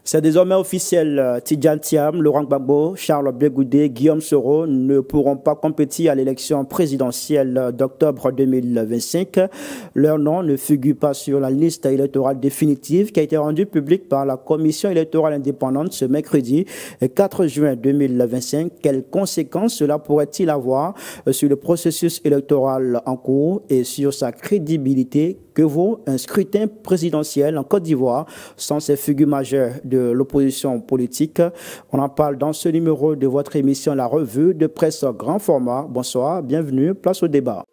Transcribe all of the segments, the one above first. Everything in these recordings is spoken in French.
C'est désormais officiel. Tidjane Thiam, Laurent Gbagbo, Charles Blé Goudé, Guillaume Soro ne pourront pas compétir à l'élection présidentielle d'octobre 2025. Leur nom ne figure pas sur la liste électorale définitive qui a été rendue publique par la Commission électorale indépendante ce mercredi 4 juin 2025. Quelles conséquences cela pourrait-il avoir sur le processus électoral en cours et sur sa crédibilité? Que vaut un scrutin présidentiel en Côte d'Ivoire sans ces figures majeures de l'opposition politique? On en parle dans ce numéro de votre émission La Revue de Presse Grand Format. Bonsoir, bienvenue, place au débat.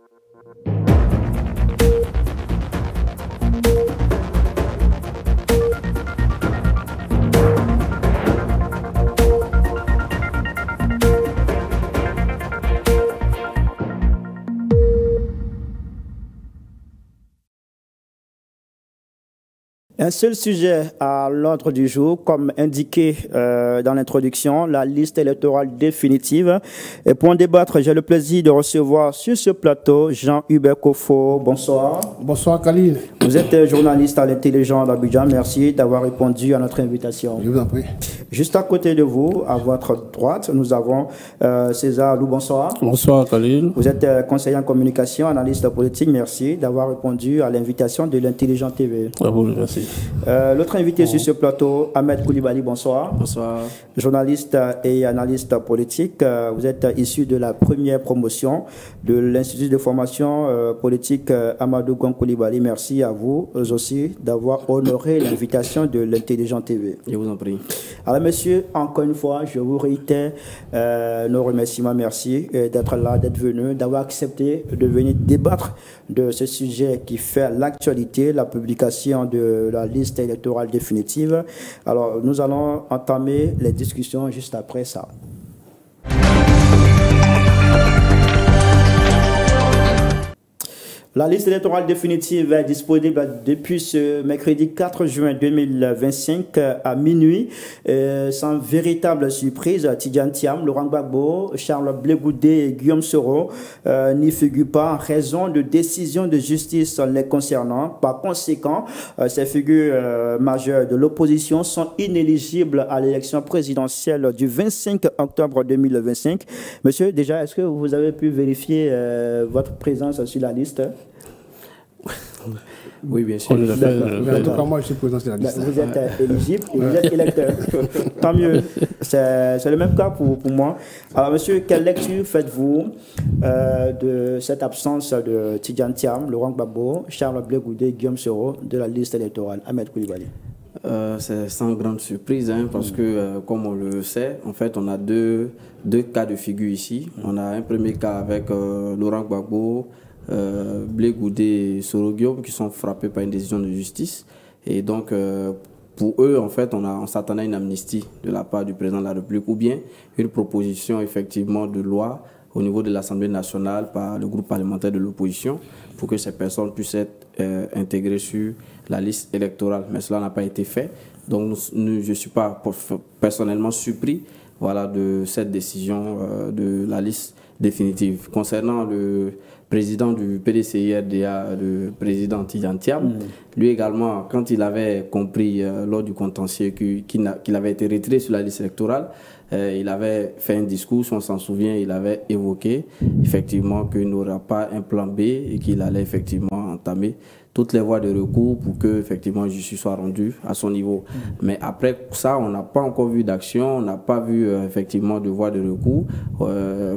Un seul sujet à l'ordre du jour, comme indiqué dans l'introduction, la liste électorale définitive. Et pour en débattre, j'ai le plaisir de recevoir sur ce plateau Jean-Hubert Kofo. Bonsoir. Bonsoir Khalil. Vous êtes journaliste à l'Intelligent d'Abidjan. Merci d'avoir répondu à notre invitation. Je vous en prie. Juste à côté de vous, à votre droite, nous avons César Alou. Bonsoir. Bonsoir Khalil. Vous êtes conseiller en communication, analyste politique. Merci d'avoir répondu à l'invitation de l'Intelligent TV. À vous, merci. L'autre invité sur ce plateau, Ahmed Koulibaly, bonsoir. Bonsoir. Journaliste et analyste politique. Vous êtes issu de la première promotion de l'Institut de formation politique Amadou Gon Koulibaly. Merci à vous aussi d'avoir honoré l'invitation de l'Intelligent TV. Je vous en prie. Alors, monsieur, encore une fois, je vous réitère nos remerciements. Merci d'être là, d'être venu, d'avoir accepté de venir débattre de ce sujet qui fait l'actualité, la publication de la liste électorale définitive. Alors, nous allons entamer les discussions juste après ça. La liste électorale définitive est disponible depuis ce mercredi 4 juin 2025 à minuit. Sans véritable surprise, Tidjane Thiam, Laurent Gbagbo, Charles Blé Goudé et Guillaume Soro n'y figurent pas en raison de décisions de justice les concernant. Par conséquent, ces figures majeures de l'opposition sont inéligibles à l'élection présidentielle du 25 octobre 2025. Monsieur, déjà, est-ce que vous avez pu vérifier votre présence sur la liste? Oui, bien sûr. En tout cas, moi, je suis président de la liste. Vous êtes éligible et vous êtes électeur. Tant mieux. C'est le même cas pour moi. Alors, monsieur, quelle lecture faites-vous de cette absence de Tidjane Thiam, Laurent Gbagbo, Charles Blé Goudé, Guillaume Soro de la liste électorale? Ahmed Koulibaly. C'est sans grande surprise, parce que, comme on le sait, en fait, on a deux cas de figure ici. On a un premier cas avec Laurent Gbagbo, Blé Goudé et Soro Guillaume qui sont frappés par une décision de justice. Et donc, pour eux, en fait, on s'attendait à une amnistie de la part du président de la République ou bien une proposition, effectivement, de loi au niveau de l'Assemblée nationale par le groupe parlementaire de l'opposition pour que ces personnes puissent être intégrées sur la liste électorale. Mais cela n'a pas été fait. Donc, je ne suis pas personnellement surpris de cette décision de la liste définitive. Concernant le président du PDCI-RDA, le président Tidjane Thiam, lui également, quand il avait compris lors du contentieux qu'il avait été retiré sur la liste électorale, il avait fait un discours, si on s'en souvient, il avait évoqué effectivement qu'il n'aura pas un plan B et qu'il allait effectivement entamer toutes les voies de recours pour que effectivement justice soit rendue à son niveau. Mais après ça, on n'a pas encore vu d'action, on n'a pas vu effectivement de voies de recours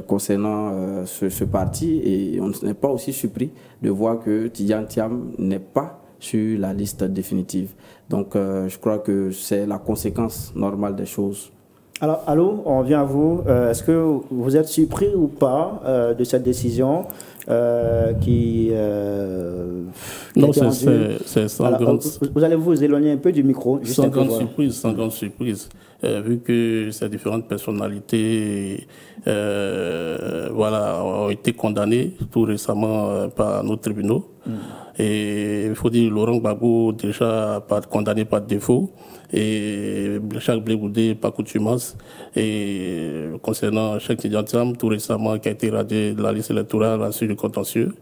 concernant ce parti, et on n'est pas aussi surpris de voir que Tidjane Thiam n'est pas sur la liste définitive. Donc je crois que c'est la conséquence normale des choses. Alors, allô, on vient à vous. Est-ce que vous êtes surpris ou pas de cette décision qui non, c'est sans grande... Vous allez vous éloigner un peu du micro. Juste sans grande surprise, vu que ces différentes personnalités ont été condamnées tout récemment par nos tribunaux. Et il faut dire, Laurent Gbagbo, déjà, pas condamné par défaut. Et Charles Blé Goudé, par coutumance. Et concernant Cheikh Tidiane Thiam, tout récemment, qui a été radié de la liste électorale à la suite du contentieux.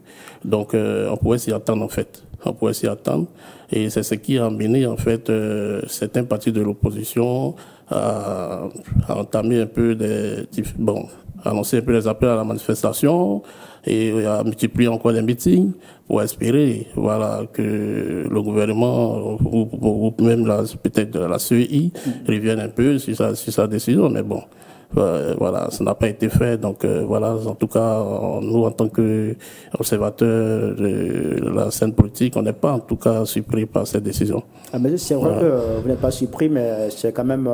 Donc, on pourrait s'y attendre, en fait. On pourrait s'y attendre. Et c'est ce qui a amené, en fait, certains partis de l'opposition à entamer un peu à lancer un peu les appels à la manifestation et à multiplier encore les meetings pour espérer, voilà, que le gouvernement ou même peut-être la CEI revienne un peu sur sa décision. Mais bon, voilà, ça n'a pas été fait. Donc voilà, en tout cas, nous en tant qu'observateurs de la scène politique, on n'est pas en tout cas surpris par cette décision. Ah, mais c'est vrai que vous n'êtes pas surpris, mais c'est quand même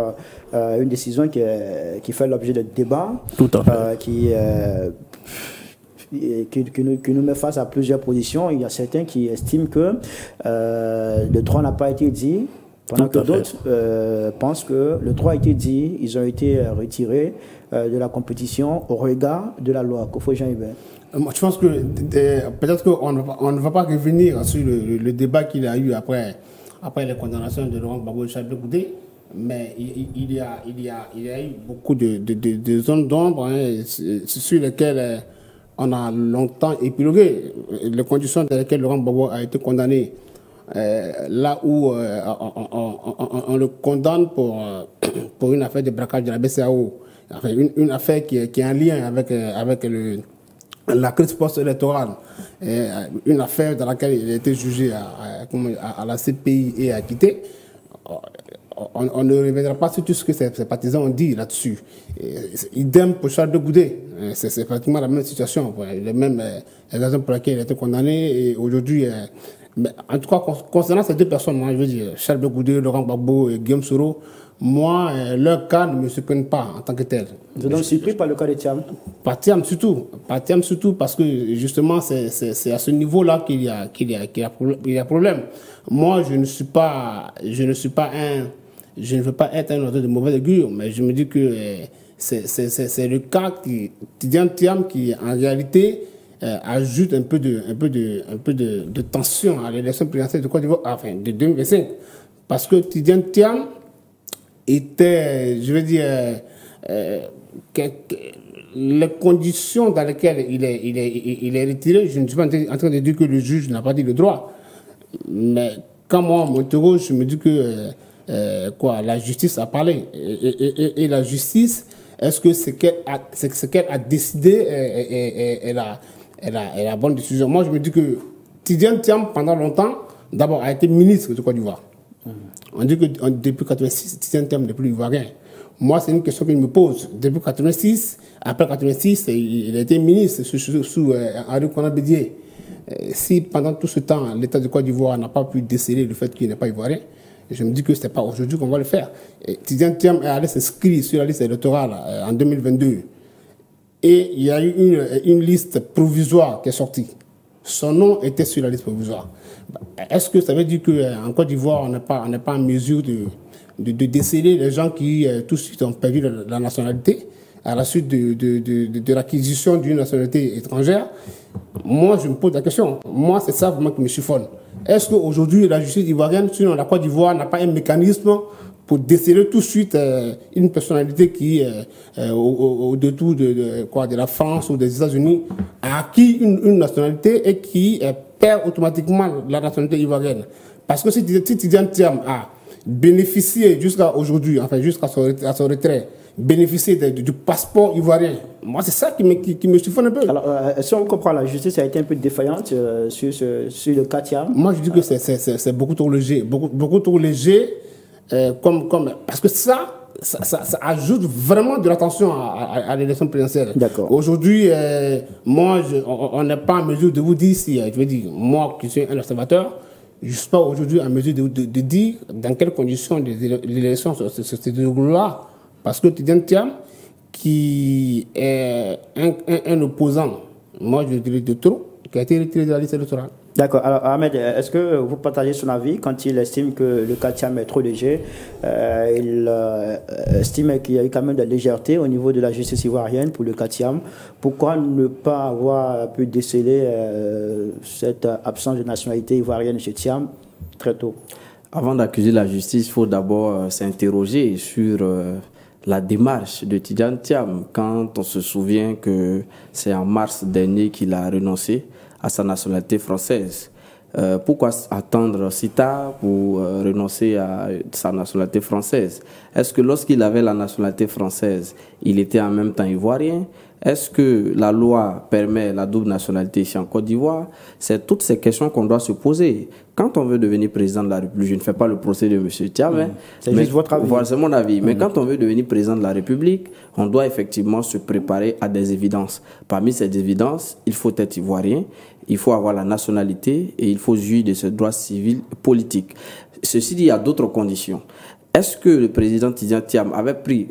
une décision qui fait l'objet de débats. Tout à fait. Qui nous met face à plusieurs positions. Il y a certains qui estiment que le droit n'a pas été dit, pendant que d'autres pensent que le droit a été dit, ils ont été retirés de la compétition au regard de la loi. Koffo Jean-Hubert. Je pense que peut-être qu'on ne va pas revenir sur le débat qu'il y a eu après les condamnations de Laurent Gbagbo et Charles Blé Goudé, mais il y a eu beaucoup de zones d'ombre sur lesquelles on a longtemps épilogué. Les conditions dans lesquelles Laurent Gbagbo a été condamné, là où on le condamne pour une affaire de braquage de la BCAO, enfin, une affaire qui est en lien avec la crise post-électorale, une affaire dans laquelle il a été jugé à la CPI et acquitté. On ne reviendra pas sur tout ce que ses partisans ont dit là-dessus. Idem pour Charles Blé Goudé. C'est pratiquement la même situation. Les mêmes raisons pour lesquelles il a été condamné. Et aujourd'hui, en tout cas, concernant ces deux personnes, moi, je veux dire, Charles Blé Goudé, Laurent Gbagbo et Guillaume Soro, moi, leur cas ne me surprend pas en tant que tel. Vous êtes donc surpris par le cas de Thiam? Par Thiam surtout, parce que justement, c'est à ce niveau-là qu'il y a problème. Moi, je ne veux pas être un auteur de mauvaise augure, mais je me dis que c'est le cas Tidiane Thiam qui, en réalité, ajoute un peu de tension à l'élection présidentielle de Côte d'Ivoire, enfin, de 2025. Parce que Tidiane Thiam était, je veux dire, les conditions dans lesquelles il est retiré, je ne suis pas en train de dire que le juge n'a pas dit le droit. Mais quand moi, on m'interroge, je me dis que la justice a parlé. Et la justice, est-ce que ce qu'elle a décidé est la bonne décision? Moi, je me dis que Tidiane Thiam, pendant longtemps, d'abord, a été ministre de Côte d'Ivoire. On dit que depuis 1986, Tidiane Thiam n'est plus ivoirien. Moi, c'est une question que je me pose. Depuis 1986, après 1986, il a été ministre sous Henri Konan Bédié. Si pendant tout ce temps, l'État de Côte d'Ivoire n'a pas pu déceler le fait qu'il n'est pas ivoirien, je me dis que ce n'est pas aujourd'hui qu'on va le faire. Tidiane Thiam est allé s'inscrire sur la liste électorale en 2022. Et il y a eu une liste provisoire qui est sortie. Son nom était sur la liste provisoire. Est-ce que ça veut dire qu'en Côte d'Ivoire, on n'est pas en mesure de déceler les gens qui tout de suite ont perdu la nationalité à la suite de l'acquisition d'une nationalité étrangère? Moi, je me pose la question. Moi, c'est ça vraiment qui me chiffonne. Est-ce qu'aujourd'hui, la justice ivoirienne, sinon la Côte d'Ivoire, n'a pas un mécanisme pour déceler tout de suite une personnalité qui, au détour de la France ou des États-Unis, a acquis une nationalité et qui perd automatiquement la nationalité ivoirienne? Parce que si Tidiane Thiam a bénéficié jusqu'à aujourd'hui, enfin jusqu'à son retrait, bénéficier du passeport ivoirien. Moi, c'est ça qui me chiffonne un peu. Alors, si on comprend, la justice a été un peu défaillante sur le cas Thiam. Moi, je dis que c'est beaucoup trop léger. Beaucoup trop léger, parce que ça ajoute vraiment de l'attention à l'élection présidentielle. D'accord. Aujourd'hui, moi, on n'est pas en mesure de vous dire si, je veux dire, moi qui suis un observateur, je ne suis pas aujourd'hui en mesure de dire dans quelles conditions l'élection se déroule-là. Parce que Tidiane Thiam, qui est un opposant, moi je dirais de trop, qui a été retiré de la liste électorale. D'accord. Alors, Ahmed, est-ce que vous partagez son avis quand il estime que le cas Thiam est trop léger? Il estime qu'il y a eu quand même de la légèreté au niveau de la justice ivoirienne pour le cas Thiam. Pourquoi ne pas avoir pu déceler cette absence de nationalité ivoirienne chez Thiam très tôt? Avant d'accuser la justice, il faut d'abord s'interroger sur la démarche de Tidjane Thiam. Quand on se souvient que c'est en mars dernier qu'il a renoncé à sa nationalité française. Pourquoi attendre si tard pour renoncer à sa nationalité française? Est-ce que lorsqu'il avait la nationalité française, il était en même temps ivoirien? Est-ce que la loi permet la double nationalité ici en Côte d'Ivoire? C'est toutes ces questions qu'on doit se poser. Quand on veut devenir président de la République, je ne fais pas le procès de M. Thiam, c'est juste votre avis. Voilà, c'est mon avis. Mais quand on veut devenir président de la République, on doit effectivement se préparer à des évidences. Parmi ces évidences, il faut être ivoirien, il faut avoir la nationalité et il faut jouir de ses droits civils et politiques. Ceci dit, il y a d'autres conditions. Est-ce que le président Tidjane Thiam avait pris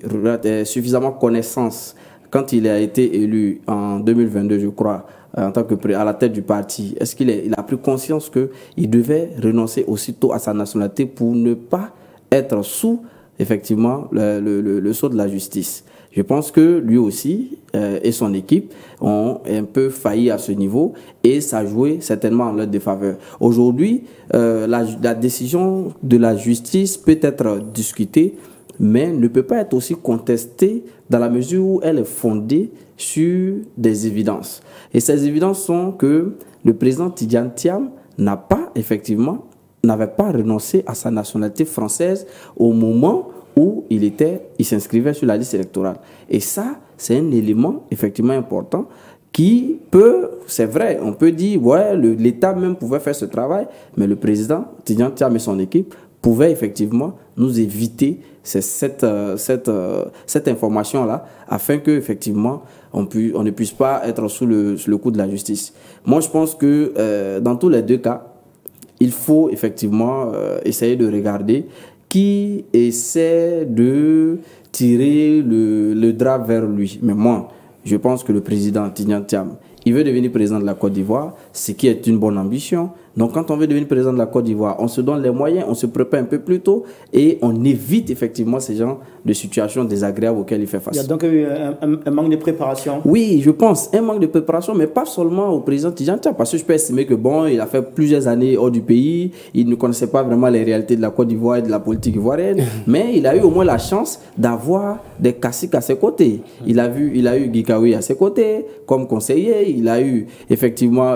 suffisamment connaissance quand il a été élu en 2022, je crois, en tant que à la tête du parti? Est-ce qu'il a pris conscience qu'il devait renoncer aussitôt à sa nationalité pour ne pas être sous, effectivement, le sceau de la justice? Je pense que lui aussi et son équipe ont un peu failli à ce niveau et ça a joué certainement en leur défaveur. Aujourd'hui, la décision de la justice peut être discutée, mais ne peut pas être aussi contestée dans la mesure où elle est fondée sur des évidences. Et ces évidences sont que le président Tidjane Thiam n'avait pas renoncé à sa nationalité française au moment où il s'inscrivait sur la liste électorale. Et ça, c'est un élément effectivement important qui peut, c'est vrai, on peut dire, ouais, l'État même pouvait faire ce travail, mais le président Tidjane Thiam et son équipe pouvaient effectivement nous éviter cette information-là, afin que effectivement on ne puisse pas être sous le coup de la justice. Moi, je pense que dans tous les deux cas, il faut effectivement essayer de regarder qui essaie de tirer le drap vers lui. Mais moi, je pense que le président Tidjane Thiam, il veut devenir président de la Côte d'Ivoire, ce qui est une bonne ambition. Donc quand on veut devenir président de la Côte d'Ivoire, on se donne les moyens, on se prépare un peu plus tôt et on évite effectivement ces genres de situations désagréables auxquelles il fait face. Il y a donc eu un manque de préparation? Oui, je pense, un manque de préparation, mais pas seulement au président Tidjane Thiam, parce que je peux estimer que bon, il a fait plusieurs années hors du pays, il ne connaissait pas vraiment les réalités de la Côte d'Ivoire et de la politique ivoirienne, mais il a eu au moins la chance d'avoir des caciques à ses côtés. Il a eu Guy Kawi à ses côtés comme conseiller, il a eu effectivement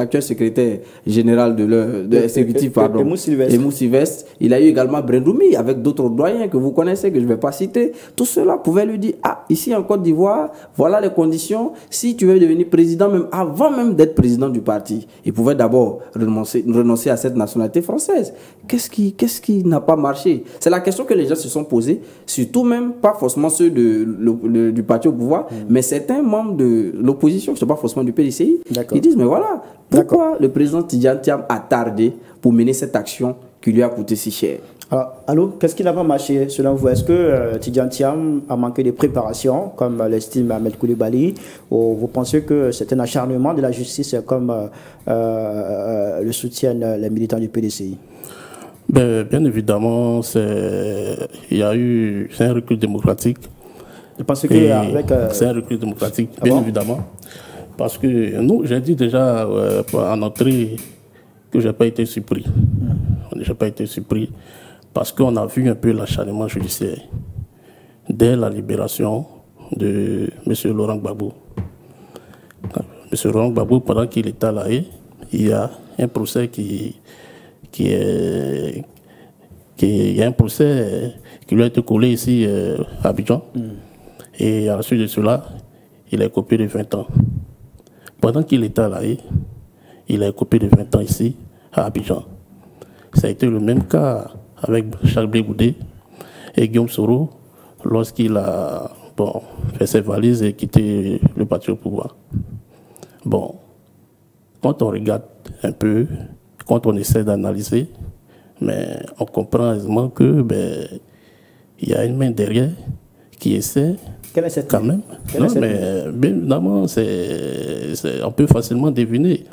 l'actuel secrétaire général de l'exécutif, Emou Sylvestre. Il a eu également Brendoumi avec d'autres doyens que vous connaissez, que je ne vais pas citer. Tout cela pouvait lui dire, ici en Côte d'Ivoire, voilà les conditions. Si tu veux devenir président, même avant même d'être président du parti, il pouvait d'abord renoncer à cette nationalité française. Qu'est-ce qui n'a pas marché? C'est la question que les gens se sont posés, surtout même, pas forcément ceux du parti au pouvoir, mais certains membres de l'opposition, qui ne sont pas forcément du PDCI, ils disent, mais voilà, pourquoi le président Tidjane Thiam a tardé pour mener cette action qui lui a coûté si cher? Alors, qu'est-ce qui n'a pas marché selon vous? Est-ce que Tidjane Thiam a manqué de préparation, comme l'estime Ahmed Coulibaly, ou vous pensez que c'est un acharnement de la justice, comme le soutiennent les militants du PDCI? Bien évidemment, c'est un recul démocratique. Je pense que c'est un recul démocratique, bien évidemment. Parce que nous, j'ai dit déjà en entrée que je n'ai pas été surpris. Je n'ai pas été surpris parce qu'on a vu un peu l'acharnement judiciaire dès la libération de M. Laurent Gbagbo. M. Laurent Gbagbo, pendant qu'il était à La Haye, il y a un procès qui lui a été collé ici à Abidjan. Et ensuite de cela, il a copié de 20 ans. Pendant qu'il était à La Haye, il a copié de 20 ans ici à Abidjan. Ça a été le même cas avec Charles Blé Goudé et Guillaume Soro lorsqu'il a fait ses valises et quitté le parti au pouvoir. Bon, quand on regarde un peu, quand on essaie d'analyser, mais on comprend aisément que il y a une main derrière qui essaie quand même. Non, mais bien évidemment, on peut facilement deviner.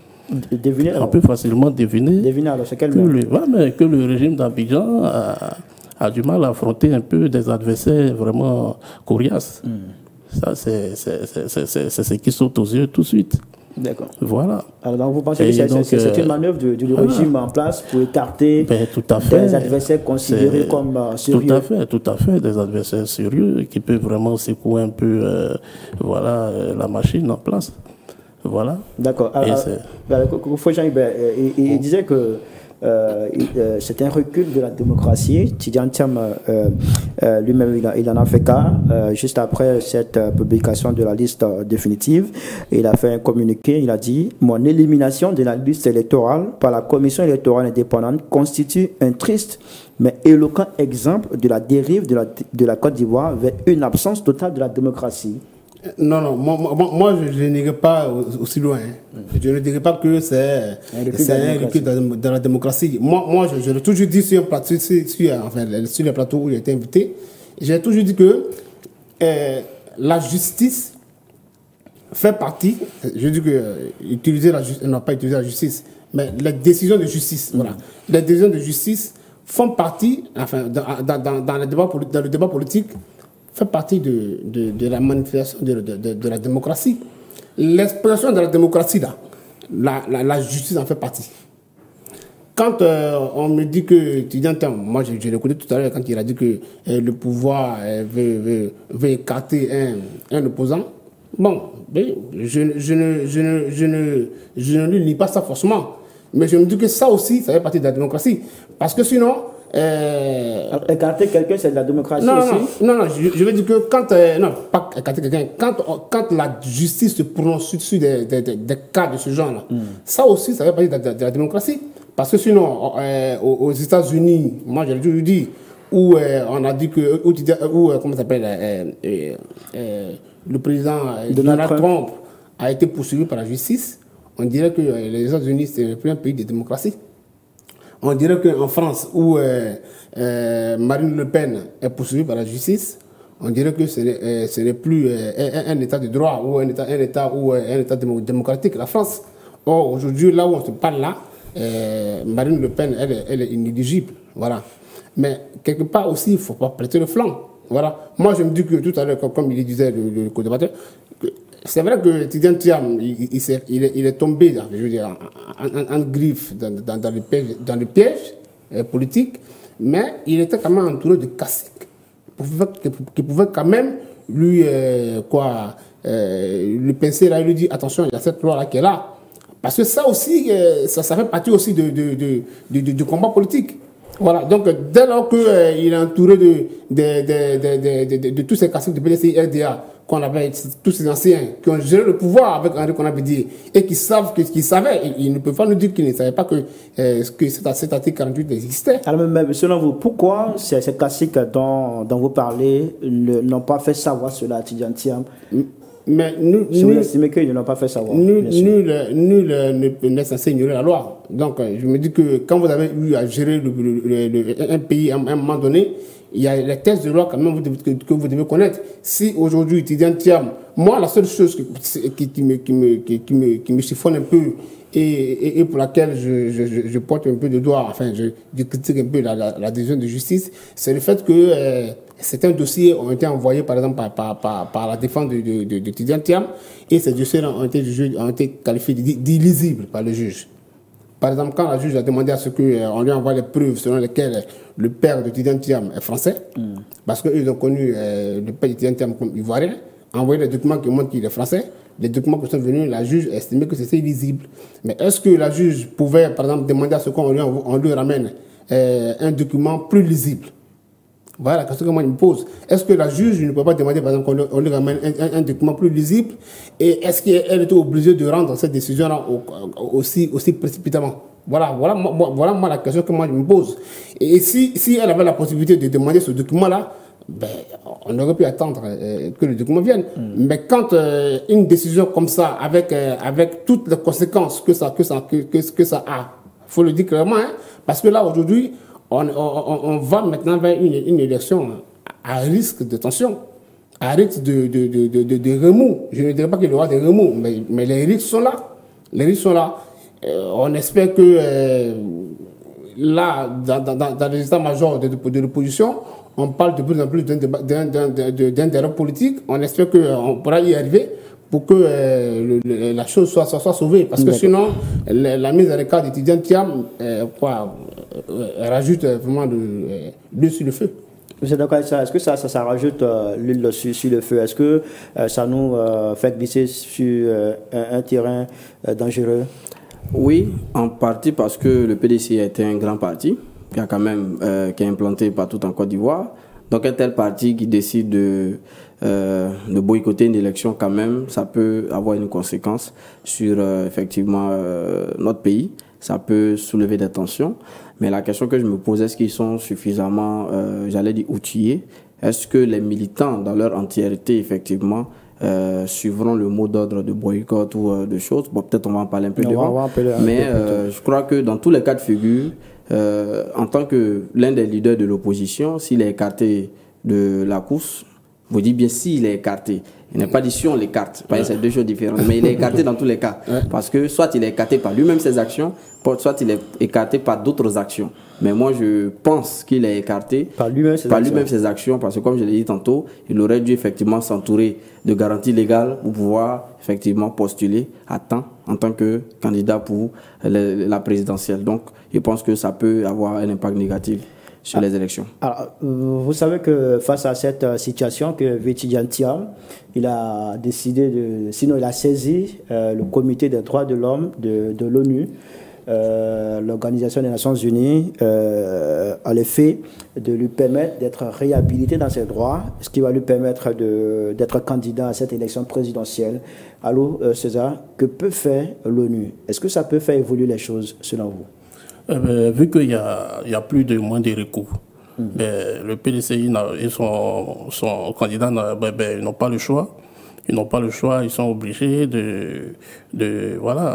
Deviner, on peut facilement deviner deviner alors, c'est quel que que le régime d'Abidjan a du mal à affronter un peu des adversaires vraiment coriaces. Ça, c'est ce qui saute aux yeux tout de suite. D'accord. Voilà. Alors, donc, vous pensez que c'est une manœuvre du régime en place pour écarter tout à fait, des adversaires considérés comme sérieux? Tout à fait, des adversaires sérieux qui peuvent vraiment secouer un peu la machine en place. Voilà. D'accord. Il disait que c'est un recul de la démocratie. Tidjane Thiam lui-même, il en a fait cas juste après cette publication de la liste définitive. Il a fait un communiqué. Il a dit: mon élimination de la liste électorale par la commission électorale indépendante constitue un triste mais éloquent exemple de la dérive de la Côte d'Ivoire vers une absence totale de la démocratie. Non, moi je n'irai pas aussi loin. Je ne dirais pas que c'est un recul dans la démocratie. Moi je l'ai toujours dit sur le plateau où j'ai été invité, j'ai toujours dit que la justice fait partie, je dis que utiliser la justice, non pas utiliser la justice, mais les décisions de justice, voilà. Les décisions de justice font partie, dans le débat politique, fait partie de la manifestation de la démocratie. L'expression de la démocratie, là, la justice en fait partie. Quand on me dit que, moi je l'ai écouté tout à l'heure quand il a dit que le pouvoir veut écarter un opposant, bon, je ne lui nie pas ça forcément, mais je me dis que ça aussi, ça fait partie de la démocratie. Parce que sinon, écarter quelqu'un, c'est de la démocratie aussi? Non, je veux dire que quand... non, pas écarter quelqu'un. Quand la justice se prononce sur des cas de ce genre-là, ça aussi, ça fait partie de la démocratie. Parce que sinon, aux États-Unis, moi je l'ai toujours dit, où on a dit que... comment ça s'appelle le président Donald Trump a été poursuivi par la justice, on dirait que les États-Unis, c'est plus un pays de démocratie. On dirait qu'en France, où Marine Le Pen est poursuivie par la justice, on dirait que ce n'est plus un État de droit ou un État démocratique, la France. Or, aujourd'hui, là où on se parle là, Marine Le Pen, elle est inéligible. Voilà. Mais quelque part aussi, il ne faut pas prêter le flanc. Voilà. Moi, je me dis que tout à l'heure, comme il disait le co-débatteur, c'est vrai que Tidjane Thiam, il est tombé je veux dire, en griffe dans le piège politique, mais il était quand même entouré de caciques qui pouvaient quand même lui pincer là, il lui dit attention, il y a cette loi là qui est là. Parce que ça aussi, ça fait partie aussi du combat politique. Voilà, donc dès lors qu'il est entouré de tous ces caciques de PDCI, RDA, qu'on avait tous ces anciens qui ont géré le pouvoir avec Henri Konan-Bédié et qui savent qu'ils savaient, ils ne peuvent pas nous dire qu'ils ne savaient pas que cet article 48 existait. Alors, mais selon vous, pourquoi ces caciques dont vous parlez n'ont pas fait savoir cela à Tidjane Thiam? Mais si vous estimez qu'ils ne l'ont pas fait savoir. Nul n'est censé ignorer la loi. Donc, je me dis que quand vous avez eu à gérer un pays à un moment donné, il y a les textes de loi quand même que vous devez connaître. Si aujourd'hui, Tidjane Thiam, moi, la seule chose qui me chiffonne un peu et pour laquelle je porte un peu de doigt, enfin, je critique un peu la décision de justice, c'est le fait que certains dossiers ont été envoyés, par exemple, par la défense de Tidjane Thiam, et ces dossiers ont été qualifiés d'illisibles par le juge. Par exemple, quand la juge a demandé à ce qu'on lui envoie les preuves selon lesquelles le père de Tidjane Thiam est français, parce qu'ils ont connu le père de Tidjane Thiam comme ivoirien, envoyé les documents qui montrent qu'il est français, les documents qui sont venus, la juge a estimé que c'était illisible. Mais est-ce que la juge pouvait, par exemple, demander à ce qu'on lui ramène un document plus lisible? Voilà la question que moi je me pose. Est-ce que la juge ne peut pas demander, par exemple, qu'on lui ramène un document plus lisible? Et est-ce qu'elle était obligée de rendre cette décision-là aussi précipitamment? Voilà moi la question que moi je me pose. Et si elle avait la possibilité de demander ce document-là, ben, on aurait pu attendre que le document vienne. Mais quand une décision comme ça, avec toutes les conséquences que ça a, il faut le dire clairement, hein, parce que là aujourd'hui, on va maintenant vers une élection à risque de tension, à risque de remous. Je ne dirais pas qu'il y aura des remous, mais les risques sont là. Les risques sont là. on espère que là, dans les états-majors de l'opposition, on parle de plus en plus d'un dialogue politique. On espère qu'on pourra y arriver pour que la chose soit sauvée. Parce que sinon, la mise à l'écart des étudiants Thiam rajoute vraiment de l'huile sur le feu. Vous êtes d'accord avec ça? Est-ce que ça rajoute l'huile sur le feu? Est-ce que ça nous fait glisser sur un terrain dangereux? Oui, en partie parce que le PDC a été un grand parti qui a quand même qui est implanté partout en Côte d'Ivoire. Donc un tel parti qui décide de boycotter une élection, quand même, ça peut avoir une conséquence sur effectivement notre pays. Ça peut soulever des tensions. Mais la question que je me pose, est-ce qu'ils sont suffisamment, j'allais dire, outillés? Est-ce que les militants, dans leur entièreté, effectivement, suivront le mot d'ordre de boycott ou de choses? Bon, peut-être on va en parler un peu devant. Mais je crois que dans tous les cas de figure, en tant que l'un des leaders de l'opposition, s'il est écarté de la course, vous dites bien s'il est écarté. Il n'est pas dit si on l'écarte. C'est deux choses différentes. Mais il est écarté dans tous les cas. Parce que soit il est écarté par lui-même ses actions, soit il est écarté par d'autres actions. Mais moi, je pense qu'il est écarté par lui-même ses actions. Parce que comme je l'ai dit tantôt, il aurait dû effectivement s'entourer de garanties légales pour pouvoir effectivement postuler à temps en tant que candidat pour la présidentielle. Donc, je pense que ça peut avoir un impact négatif sur les élections. Alors, vous savez que face à cette situation, que Vétidian Thiam, il a décidé sinon il a saisi le comité des droits de l'homme de l'ONU, l'Organisation des Nations Unies, à l'effet de lui permettre d'être réhabilité dans ses droits, ce qui va lui permettre d'être candidat à cette élection présidentielle. Allô, César, que peut faire l'ONU? Est-ce que ça peut faire évoluer les choses selon vous? Vu qu'il y a plus de moins de recours, le PDCI et son candidat ils n'ont pas le choix. Ils n'ont pas le choix, ils sont obligés de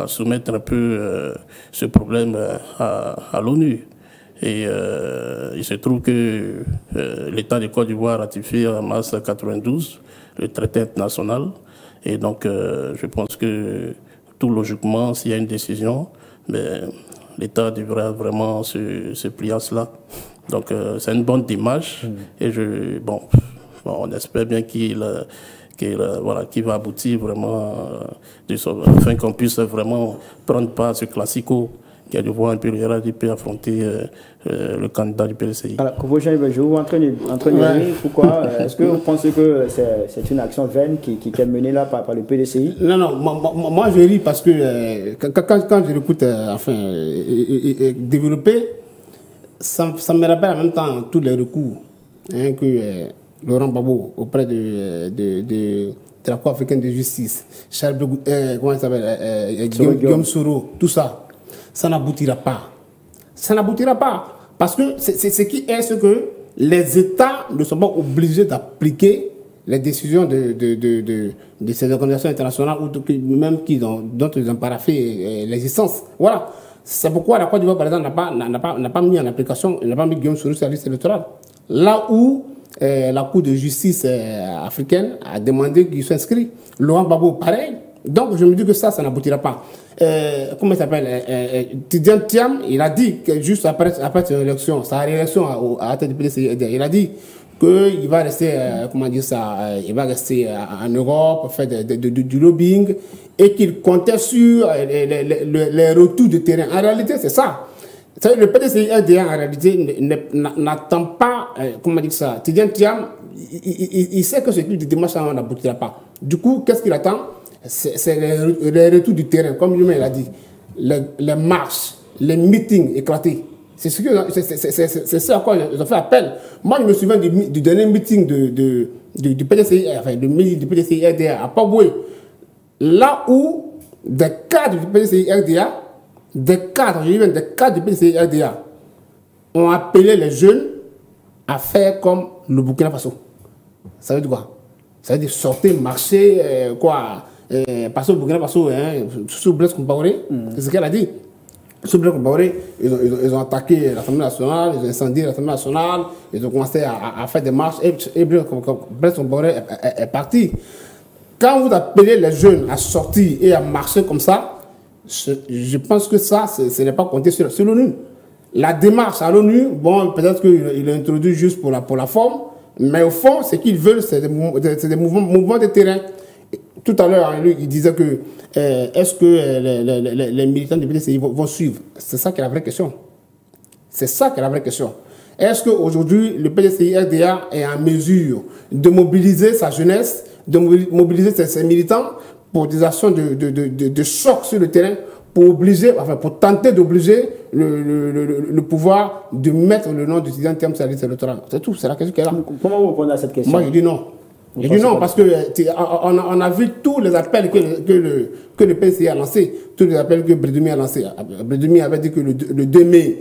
soumettre un peu ce problème à l'ONU. Et il se trouve que l'État de Côte d'Ivoire a ratifié en mars 1992 le traité international. Et donc, je pense que tout logiquement, s'il y a une décision, l'État devrait vraiment se plier à cela. Donc, c'est une bonne démarche. Et on espère bien qu'il va aboutir vraiment, afin qu'on puisse vraiment prendre part à ce classico qui a de voir un peu le RDP affronter le candidat du PDCI. Alors, je vous entraîne pourquoi est-ce que vous pensez que c'est une action vaine qui est menée là par le PDCI? Non, moi je ris parce que quand je l'écoute développer, ça me rappelle en même temps tous les recours que Laurent Gbagbo auprès de la Cour africaine de justice, Charles comment il s'appelle, Guillaume Soro, tout ça. Ça n'aboutira pas. Ça n'aboutira pas. Parce que c'est ce qui est ce que les États ne sont pas obligés d'appliquer les décisions de ces organisations internationales ou même dont ils ont paraphé l'existence. Voilà. C'est pourquoi la Côte d'Ivoire, par exemple, n'a pas mis en application, n'a pas mis Guillaume Soro sur la liste électorale. Là où la Cour de justice africaine a demandé qu'il soit inscrit. Laurent Gbagbo, pareil. Donc, je me dis que ça n'aboutira pas. Comment il s'appelle Vétidian Thiam, il a dit que juste après son élection, sa réélection à la tête du PDCI, il a dit qu'il va rester, il va rester en Europe, faire du lobbying, et qu'il comptait sur les retours de terrain. En réalité, c'est ça. Le PDCI-RDA, en réalité, n'attend pas, Vétidian Thiam, il sait que ce type de démarche n'aboutira pas. Du coup, qu'est-ce qu'il attend? C'est les retours du terrain, comme lui-même l'a dit, les marches, les meetings éclatés. C'est ce à quoi ils ont fait appel. Moi, je me souviens du dernier meeting du PDCI, du PDCI RDA à Paboué, là où des cadres du PDCI RDA, des cadres du PDCI RDA ont appelé les jeunes à faire comme le Burkina Faso. Ça veut dire quoi? Ça veut dire sortir, marcher, passer au Burkina Faso, sous Blaise Compaoré, c'est ce qu'elle a dit. Sous Blaise Compaoré, ils ont attaqué l'Assemblée nationale, ils ont incendié l'Assemblée nationale, ils ont commencé à faire des marches, et Blaise Compaoré est parti. Quand vous appelez les jeunes à sortir et à marcher comme ça, Je pense que ça, ce n'est pas compté sur l'ONU. La démarche à l'ONU, bon, peut-être qu'il a introduit juste pour la forme, mais au fond, ce qu'ils veulent, c'est des mouvements de terrain. Tout à l'heure, il disait que est-ce que les militants du PDCI vont suivre? C'est ça qui est la vraie question. C'est ça qui est la vraie question. Est-ce qu'aujourd'hui, le PDCI-RDA est en mesure de mobiliser sa jeunesse, de mobiliser ses militants pour des actions de choc sur le terrain, pour tenter d'obliger le pouvoir de mettre le nom du Tidjane Thiam sur la liste électorale? C'est tout, c'est la question qui est là. Comment vous répondez à cette question? Moi, je dis non. Je dis non, parce que on a vu tous les appels que le PCI a lancés, tous les appels que Brédoumi a lancés. Brédoumi avait dit que le 2 mai,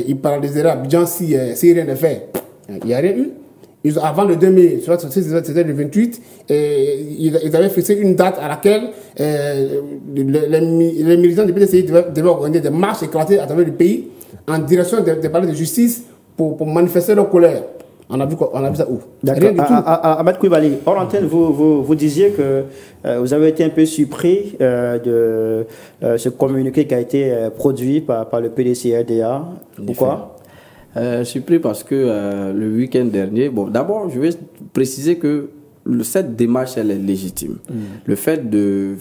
il paralyserait Abidjan si rien n'est fait. Il n'y a rien eu. Avant le 2 mai, c'était le 28, ils avaient fixé une date à laquelle les militants du PDCI devaient organiser des marches éclatées à travers le pays en direction des palais de justice pour manifester leur colère. On a vu ça où? D'accord. Ahmed Koulibaly, hors antenne, vous disiez que vous avez été un peu surpris de ce communiqué qui a été produit par le PDCI-RDA. Pourquoi? Surpris parce que le week-end dernier, bon, d'abord, je vais préciser que cette démarche, elle est légitime. Le fait de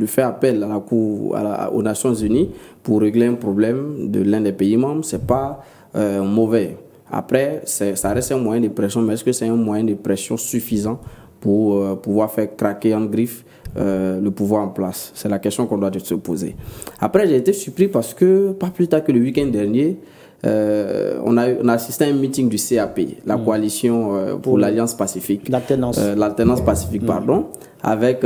faire appel à la Cour, aux Nations Unies pour régler un problème de l'un des pays membres, c'est pas mauvais. Après, ça reste un moyen de pression, mais est-ce que c'est un moyen de pression suffisant pour pouvoir faire craquer en griffe le pouvoir en place? C'est la question qu'on doit se poser. Après, j'ai été surpris parce que, pas plus tard que le week-end dernier, on a assisté à un meeting du CAP, la coalition pour l'Alliance Pacifique. L'alternance pacifique, pardon, avec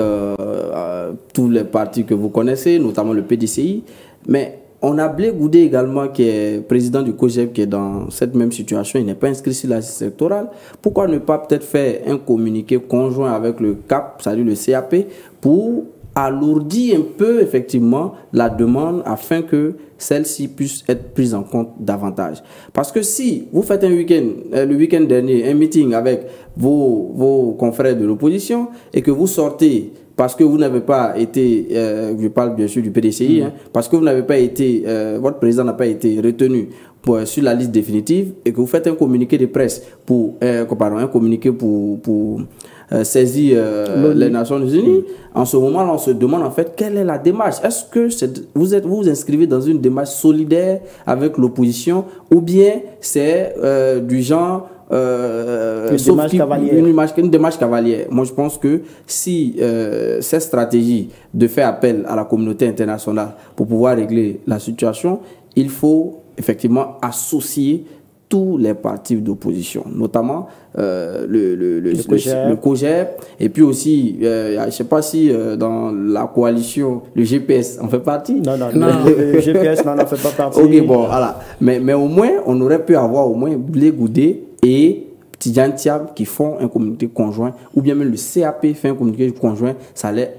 tous les partis que vous connaissez, notamment le PDCI. Mais on a Blé Goudé également, qui est président du COGEP, qui est dans cette même situation. Il n'est pas inscrit sur la liste électorale. Pourquoi ne pas peut-être faire un communiqué conjoint avec le CAP, c'est-à-dire le CAP, pour alourdir un peu effectivement la demande afin que celle-ci puisse être prise en compte davantage. Parce que si vous faites un week-end, le week-end dernier, un meeting avec vos confrères de l'opposition et que vous sortez parce que vous n'avez pas été, je parle bien sûr du PDCI, parce que vous n'avez pas été, votre président n'a pas été retenu sur la liste définitive et que vous faites un communiqué de presse pour, saisir les Nations Unies, en ce moment-là, on se demande en fait quelle est la démarche. Est-ce que vous vous inscrivez dans une démarche solidaire avec l'opposition ou bien c'est du genre une démarche cavalière? Moi, je pense que si cette stratégie de faire appel à la communauté internationale pour pouvoir régler la situation, il faut effectivement associer tous les partis d'opposition, notamment le COGEP, et puis aussi, je ne sais pas si dans la coalition, le GPS en fait partie. Non, le GPS n'en fait pas partie. Ok, bon, voilà. Mais au moins, on aurait pu avoir au moins Blé Goudé et Tidjane Thiam qui font un communiqué conjoint, ou bien même le CAP fait un communiqué conjoint. Ça allait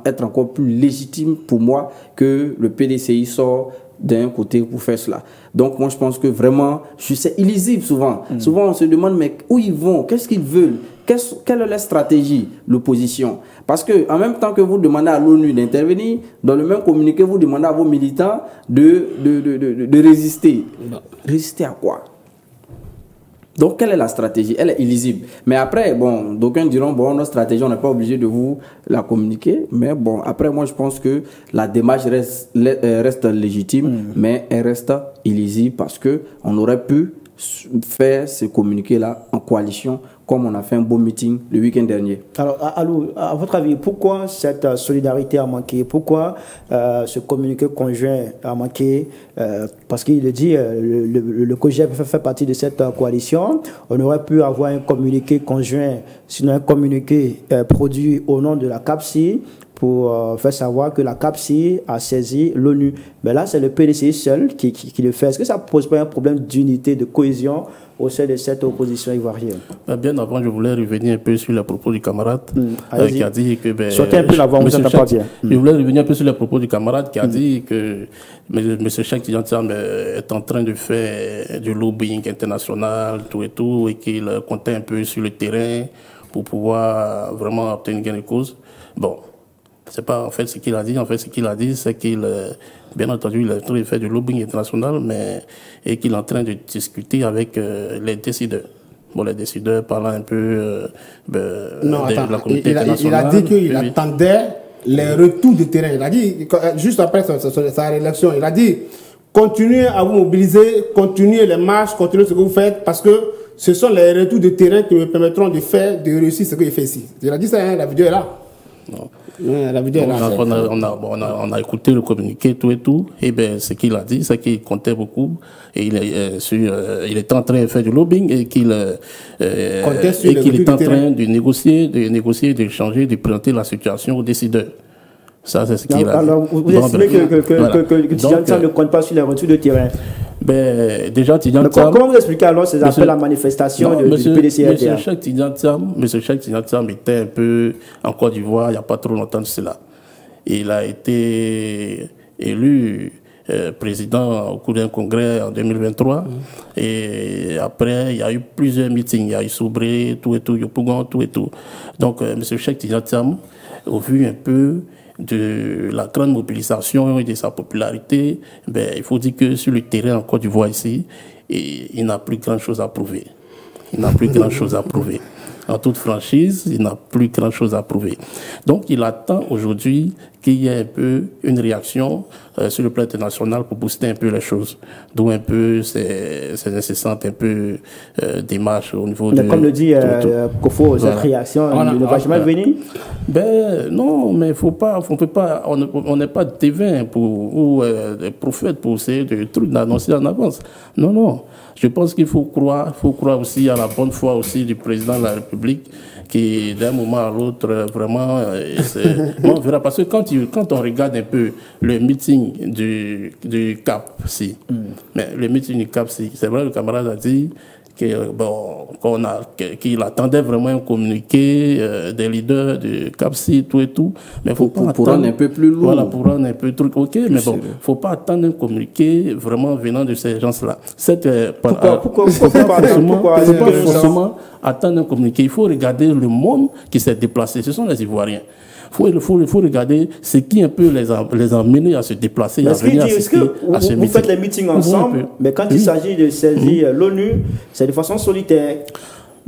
être encore plus légitime pour moi que le PDCI sort d'un côté pour faire cela. Donc moi je pense que vraiment, c'est illisible souvent. Souvent on se demande mais où ils vont, qu'est-ce qu'ils veulent, quelle est leur stratégie, l'opposition. Parce que en même temps que vous demandez à l'ONU d'intervenir, dans le même communiqué vous demandez à vos militants de résister. Résister à quoi? Donc, quelle est la stratégie? Elle est illisible. Mais après, bon, d'aucuns diront, bon, notre stratégie, on n'est pas obligé de vous la communiquer. Mais bon, après, moi, je pense que la démarche reste légitime, mais elle reste illisible parce qu'on aurait pu faire ce communiqué-là en coalition, comme on a fait un beau meeting le week-end dernier. Alors, Alou, à votre avis, pourquoi cette solidarité a manqué? Pourquoi ce communiqué conjoint a manqué? Parce qu'il le dit, le COGEP fait partie de cette coalition. On aurait pu avoir un communiqué conjoint, sinon un communiqué produit au nom de la CAPSI, pour faire savoir que la CAPSI a saisi l'ONU. Mais là, c'est le PDCI seul qui le fait. Est-ce que ça ne pose pas un problème d'unité, de cohésion au sein de cette opposition ivoirienne? Bien avant, je voulais revenir un peu sur les propos du camarade qui a dit que... Sortez un peu la voix, on ne vous entend pas bien. Je voulais revenir un peu sur les propos du camarade qui a dit que M. Cheikh Tidjane Thiam est en train de faire du lobbying international, tout et qu'il comptait un peu sur le terrain pour pouvoir vraiment obtenir gain de cause. Bon. C'est pas en fait ce qu'il a dit. En fait, ce qu'il a dit, c'est qu'il, bien entendu, il est en train de faire du lobbying international, et qu'il est en train de discuter avec les décideurs. Bon, les décideurs parlant un peu de la communauté internationale. Il a dit qu'il attendait les retours de terrain. Il a dit, juste après sa réélection, il a dit, continuez à vous mobiliser, continuez les marches, continuez ce que vous faites, parce que ce sont les retours de terrain qui me permettront de réussir ce qu'il fait ici. Il a dit ça, hein, la vidéo est là. Non. La vidéo est là. On a écouté le communiqué, tout, et bien, ce qu'il a dit, c'est qu'il comptait beaucoup, et il est en train de faire du lobbying, et qu'il est en train de négocier, de changer, de présenter la situation aux décideurs. Ça, c'est ce qu'il a dit. Alors, vous estimez que Tidjane Thiam ne compte pas sur les retours de terrain? Ben, déjà, Tidjane Thiam... Comment vous expliquez alors ces appels à manifestation du PDCRDA? Monsieur Cheikh Tidjane Thiam était un peu en Côte d'Ivoire il n'y a pas trop longtemps de cela. Il a été élu président au cours d'un congrès en 2023. Et après, il y a eu plusieurs meetings. Il y a eu Soubré, Yopougon, tout. Donc, monsieur Cheikh Tidjane Thiam, au vu un peu de la grande mobilisation et de sa popularité, ben, il faut dire que sur le terrain en Côte d'Ivoire ici, il n'a plus grand-chose à prouver. En toute franchise, il n'a plus grand-chose à prouver. Donc, il attend aujourd'hui qu'il y ait un peu une réaction sur le plan international pour booster un peu les choses. D'où un peu ces incessantes démarches au niveau de... Comme le dit Kofo, cette réaction ne va jamais venir? Ben non, mais on n'est pas divin ou des prophètes pour essayer de trucs d'annoncer en avance. Non. Je pense qu'il faut croire aussi à la bonne foi aussi du président de la République, qui d'un moment à l'autre vraiment on verra, parce que quand on regarde un peu le meeting du CAP, mais le meeting du CAP, c'est vrai, le camarade a dit qu'il attendait vraiment un communiqué des leaders du CAPSI, tout, mais faut pas pour rendre un peu plus lourd. Voilà, pour rendre un peu truc, ok, mais bon, faut pas attendre un communiqué vraiment venant de ces gens-là. Pourquoi forcément attendre un communiqué? Il faut regarder le monde qui s'est déplacé. Ce sont les Ivoiriens. Il faut regarder ce qui un peu les a menés à se déplacer, à venir assister à ce meeting. Vous faites les meetings ensemble, mais quand il s'agit de saisir l'ONU, c'est de façon solitaire.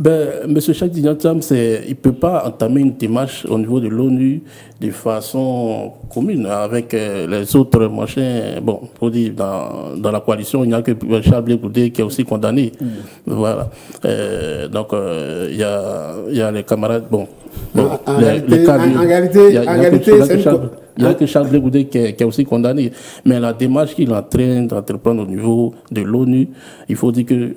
M. Cheikh Tidjane Thiam, il ne peut pas entamer une démarche au niveau de l'ONU de façon commune avec les autres machins. Bon, pour dire, dans la coalition, il n'y a que Charles Blé Goudé qui est aussi condamné. Voilà. Donc, il y a les camarades. En réalité, il n'y a que Charles Blé Goudé qui est aussi condamné. Mais la démarche qu'il est en train d'entreprendre au niveau de l'ONU, il faut dire que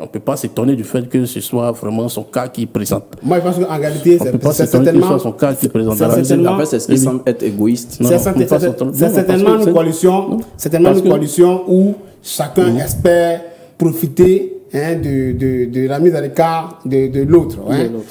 on ne peut pas s'étonner du fait que ce soit vraiment son cas qui présente. Moi, je pense qu'en réalité, c'est certainement son cas qui présente. En fait, c'est ce qui semble être égoïste. C'est certainement une coalition où chacun espère profiter de la mise à l'écart de l'autre.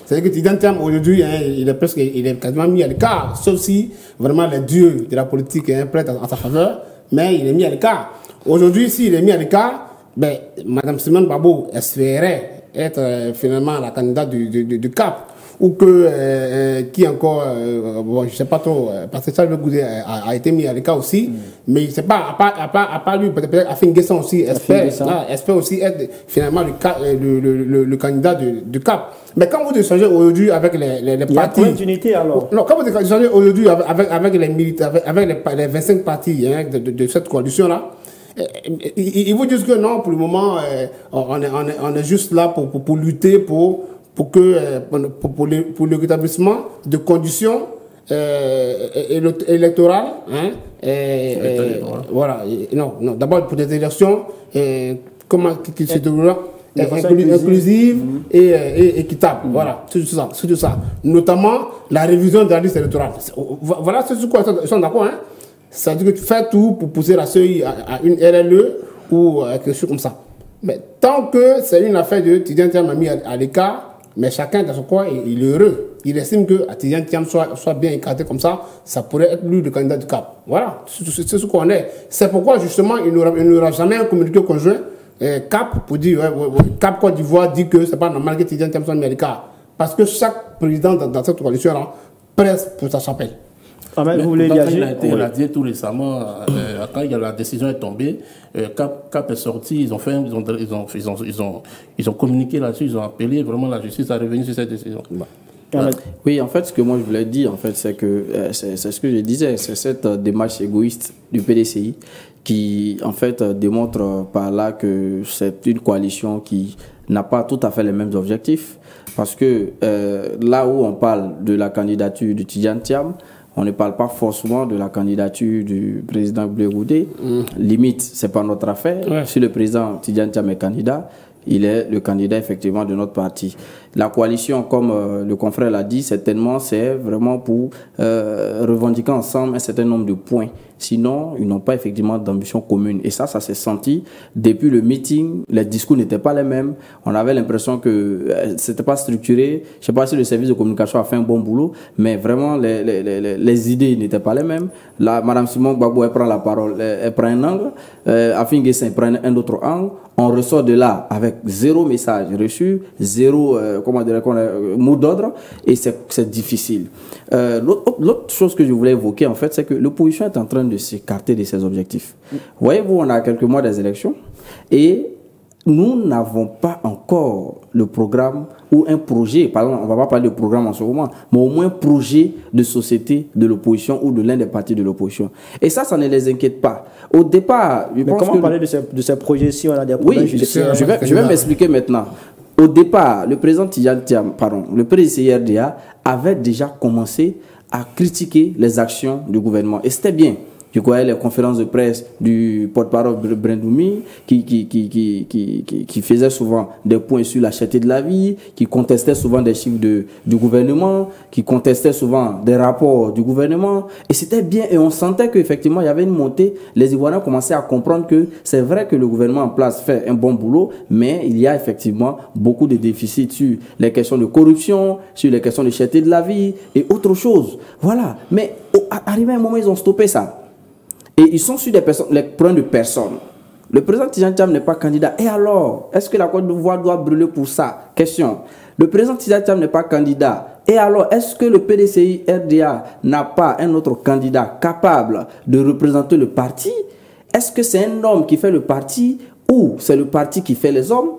C'est-à-dire que Tidjane Thiam, aujourd'hui, il est quasiment mis à l'écart, sauf si vraiment les dieux de la politique prêtent en sa faveur, mais il est mis à l'écart. Aujourd'hui, s'il est mis à l'écart, Mme Simone Babo espérait être finalement la candidate du CAP, ou que, qui encore, je ne sais pas trop, parce que Charles Goudé a été mis à l'écart aussi, mais je ne sais pas, à part lui, peut-être Afin Guesson aussi espère aussi être finalement le candidat du CAP. Mais quand vous échangez aujourd'hui avec les partis... Il y a combien d'unités alors? Non, quand vous échangez aujourd'hui avec les militaires, avec les 25 partis de cette coalition-là, ils vous disent que non, pour le moment, on est juste là pour lutter pour le rétablissement de conditions électorales. Voilà. Non. D'abord pour des élections qui se déroulent inclusive et équitable. Voilà, c'est tout ça. Notamment la révision de la liste électorale. Voilà ce sur quoi ils sont d'accord. Ça veut dire que tu fais tout pour pousser la seuil à une RLE ou quelque chose comme ça. Mais tant que c'est une affaire de Tidjane Thiam mis à l'écart, mais chacun dans son coin, il est heureux. Il estime que Tidjane Thiam soit bien écarté comme ça pourrait être lui le candidat du CAP. Voilà, c'est ce qu'on est. C'est pourquoi justement il n'aura jamais un communiqué conjoint CAP pour dire CAP Côte d'Ivoire dit que c'est pas normal que Tidjane Thiam soit mis à l'écart. Parce que chaque président dans cette coalition-là presse pour sa chapelle. Mais vous voulez quand réagir? il a été radié tout récemment, quand la décision est tombée, Cap est sorti, ils ont communiqué là-dessus, ils ont appelé vraiment la justice à revenir sur cette décision. Oui, en fait, ce que moi je voulais dire, en fait, c'est que c'est ce que je disais, c'est cette démarche égoïste du PDCI qui, en fait, démontre par là que c'est une coalition qui n'a pas tout à fait les mêmes objectifs. Parce que là où on parle de la candidature de Tidjane Thiam, on ne parle pas forcément de la candidature du président Blé Goudé. Limite, c'est pas notre affaire. Ouais. Si le président Tidjane Thiam est candidat, il est le candidat effectivement de notre parti. La coalition, comme le confrère l'a dit, certainement c'est vraiment pour revendiquer ensemble un certain nombre de points. Sinon, ils n'ont pas effectivement d'ambition commune. Et ça s'est senti depuis le meeting. Les discours n'étaient pas les mêmes. On avait l'impression que c'était pas structuré. Je ne sais pas si le service de communication a fait un bon boulot, mais vraiment les idées n'étaient pas les mêmes. Là, Mme Simon Gbagbo, elle prend la parole, elle prend un angle. Afin Guessin prend un autre angle. On ressort de là avec zéro message reçu, zéro mot d'ordre, et c'est difficile. L'autre chose que je voulais évoquer, en fait, c'est que l'opposition est en train de s'écarter de ses objectifs. Voyez-vous, on a quelques mois des élections, et nous n'avons pas encore le programme ou un projet, par exemple, on ne va pas parler de programme en ce moment, mais au moins un projet de société de l'opposition ou de l'un des partis de l'opposition. Et ça ne les inquiète pas. Au départ, mais comment parler de ces projets si on a des problèmes judiciaires? Je vais m'expliquer maintenant. Au départ, le président Tidjane Thiam, le président RDA avait déjà commencé à critiquer les actions du gouvernement. Et c'était bien. Je croyais les conférences de presse du porte-parole Brendoumi qui faisait souvent des points sur la cherté de la vie, qui contestait souvent des chiffres du gouvernement, qui contestait souvent des rapports du gouvernement. Et c'était bien. Et on sentait qu'effectivement, il y avait une montée. Les Ivoiriens commençaient à comprendre que c'est vrai que le gouvernement en place fait un bon boulot, mais il y a effectivement beaucoup de déficits sur les questions de corruption, sur les questions de cherté de la vie et autre chose. Voilà. Mais arrivé à un moment, ils ont stoppé ça. Et ils sont sur les problèmes de personnes. Le président Tidjane Thiam n'est pas candidat. Et alors, est-ce que la Côte d'Ivoire doit brûler pour ça? Question. Le président Tidjane Thiam n'est pas candidat. Et alors, est-ce que le PDCI RDA n'a pas un autre candidat capable de représenter le parti? Est-ce que c'est un homme qui fait le parti ou c'est le parti qui fait les hommes?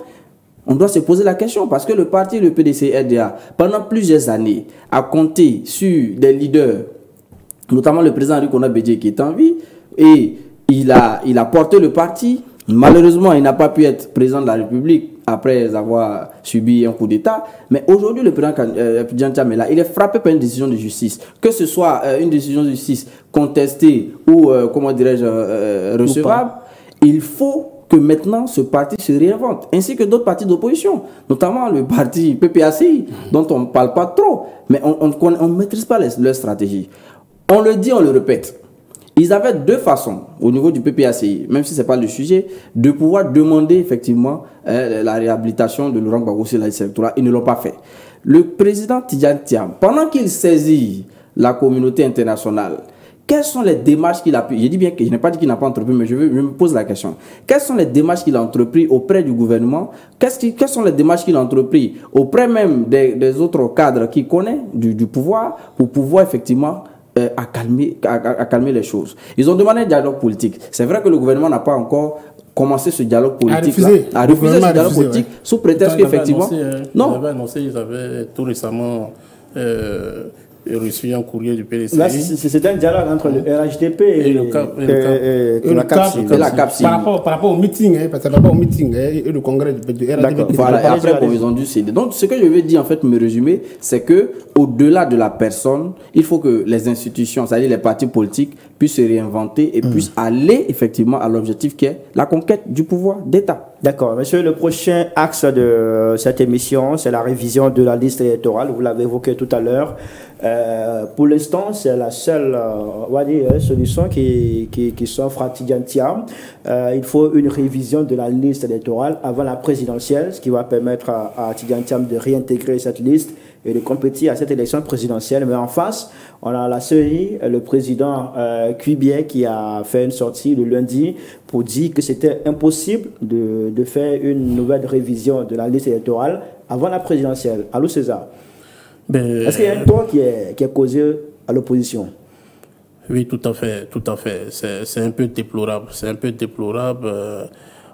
On doit se poser la question parce que le parti, le PDCI RDA, pendant plusieurs années, a compté sur des leaders, notamment le président Rikona Bédié qui est en vie, et il a porté le parti. Malheureusement, il n'a pas pu être président de la République après avoir subi un coup d'État. Mais aujourd'hui, le président Tidjane Thiam est là. Il est frappé par une décision de justice. Que ce soit une décision de justice contestée ou, recevable, il faut que maintenant ce parti se réinvente, ainsi que d'autres partis d'opposition, notamment le parti PPACI, dont on ne parle pas trop, mais on ne maîtrise pas leur stratégie. On le dit, on le répète. Ils avaient deux façons, au niveau du PPACI, même si ce n'est pas le sujet, de pouvoir demander effectivement la réhabilitation de Laurent Gbagbo sur la liste électorale. Ils ne l'ont pas fait. Le président Tidjane Thiam, pendant qu'il saisit la communauté internationale, quelles sont les démarches qu'il a pu... Je dis bien que je n'ai pas dit qu'il n'a pas entrepris, mais je me pose la question. Quelles sont les démarches qu'il a entrepris auprès du gouvernement? Quelles sont les démarches qu'il a entrepris auprès même des autres cadres qu'il connaît du pouvoir pour pouvoir effectivement... à calmer les choses. Ils ont demandé un dialogue politique. C'est vrai que le gouvernement n'a pas encore commencé ce dialogue politique. A refusé ce dialogue politique sous prétexte qu'effectivement... Ils avaient annoncé, ils avaient tout récemment reçu un courrier du PDCI. Là, c'était un dialogue entre le RHDP et la CAPSI. Par rapport au meeting, parce que par rapport au meeting et le congrès du RHDP. Voilà, et après, ils ont dû céder. Donc, ce que je veux dire, en fait, me résumer, c'est que au-delà de la personne, il faut que les institutions, c'est-à-dire les partis politiques, puissent se réinventer et puissent aller effectivement à l'objectif qui est la conquête du pouvoir d'État. D'accord. Monsieur, le prochain axe de cette émission, c'est la révision de la liste électorale. Vous l'avez évoqué tout à l'heure. Pour l'instant, c'est la seule solution qui s'offre à Tidjane Thiam. Il faut une révision de la liste électorale avant la présidentielle, ce qui va permettre à Tidjane Thiam de réintégrer cette liste et de compétir à cette élection présidentielle. Mais en face, on a la CEI, le président Cuibier, qui a fait une sortie le lundi pour dire que c'était impossible de faire une nouvelle révision de la liste électorale avant la présidentielle. Allô César? Est-ce qu'il y a un tort qui est causé à l'opposition? Oui, tout à fait, tout à fait. C'est un peu déplorable. C'est un peu déplorable.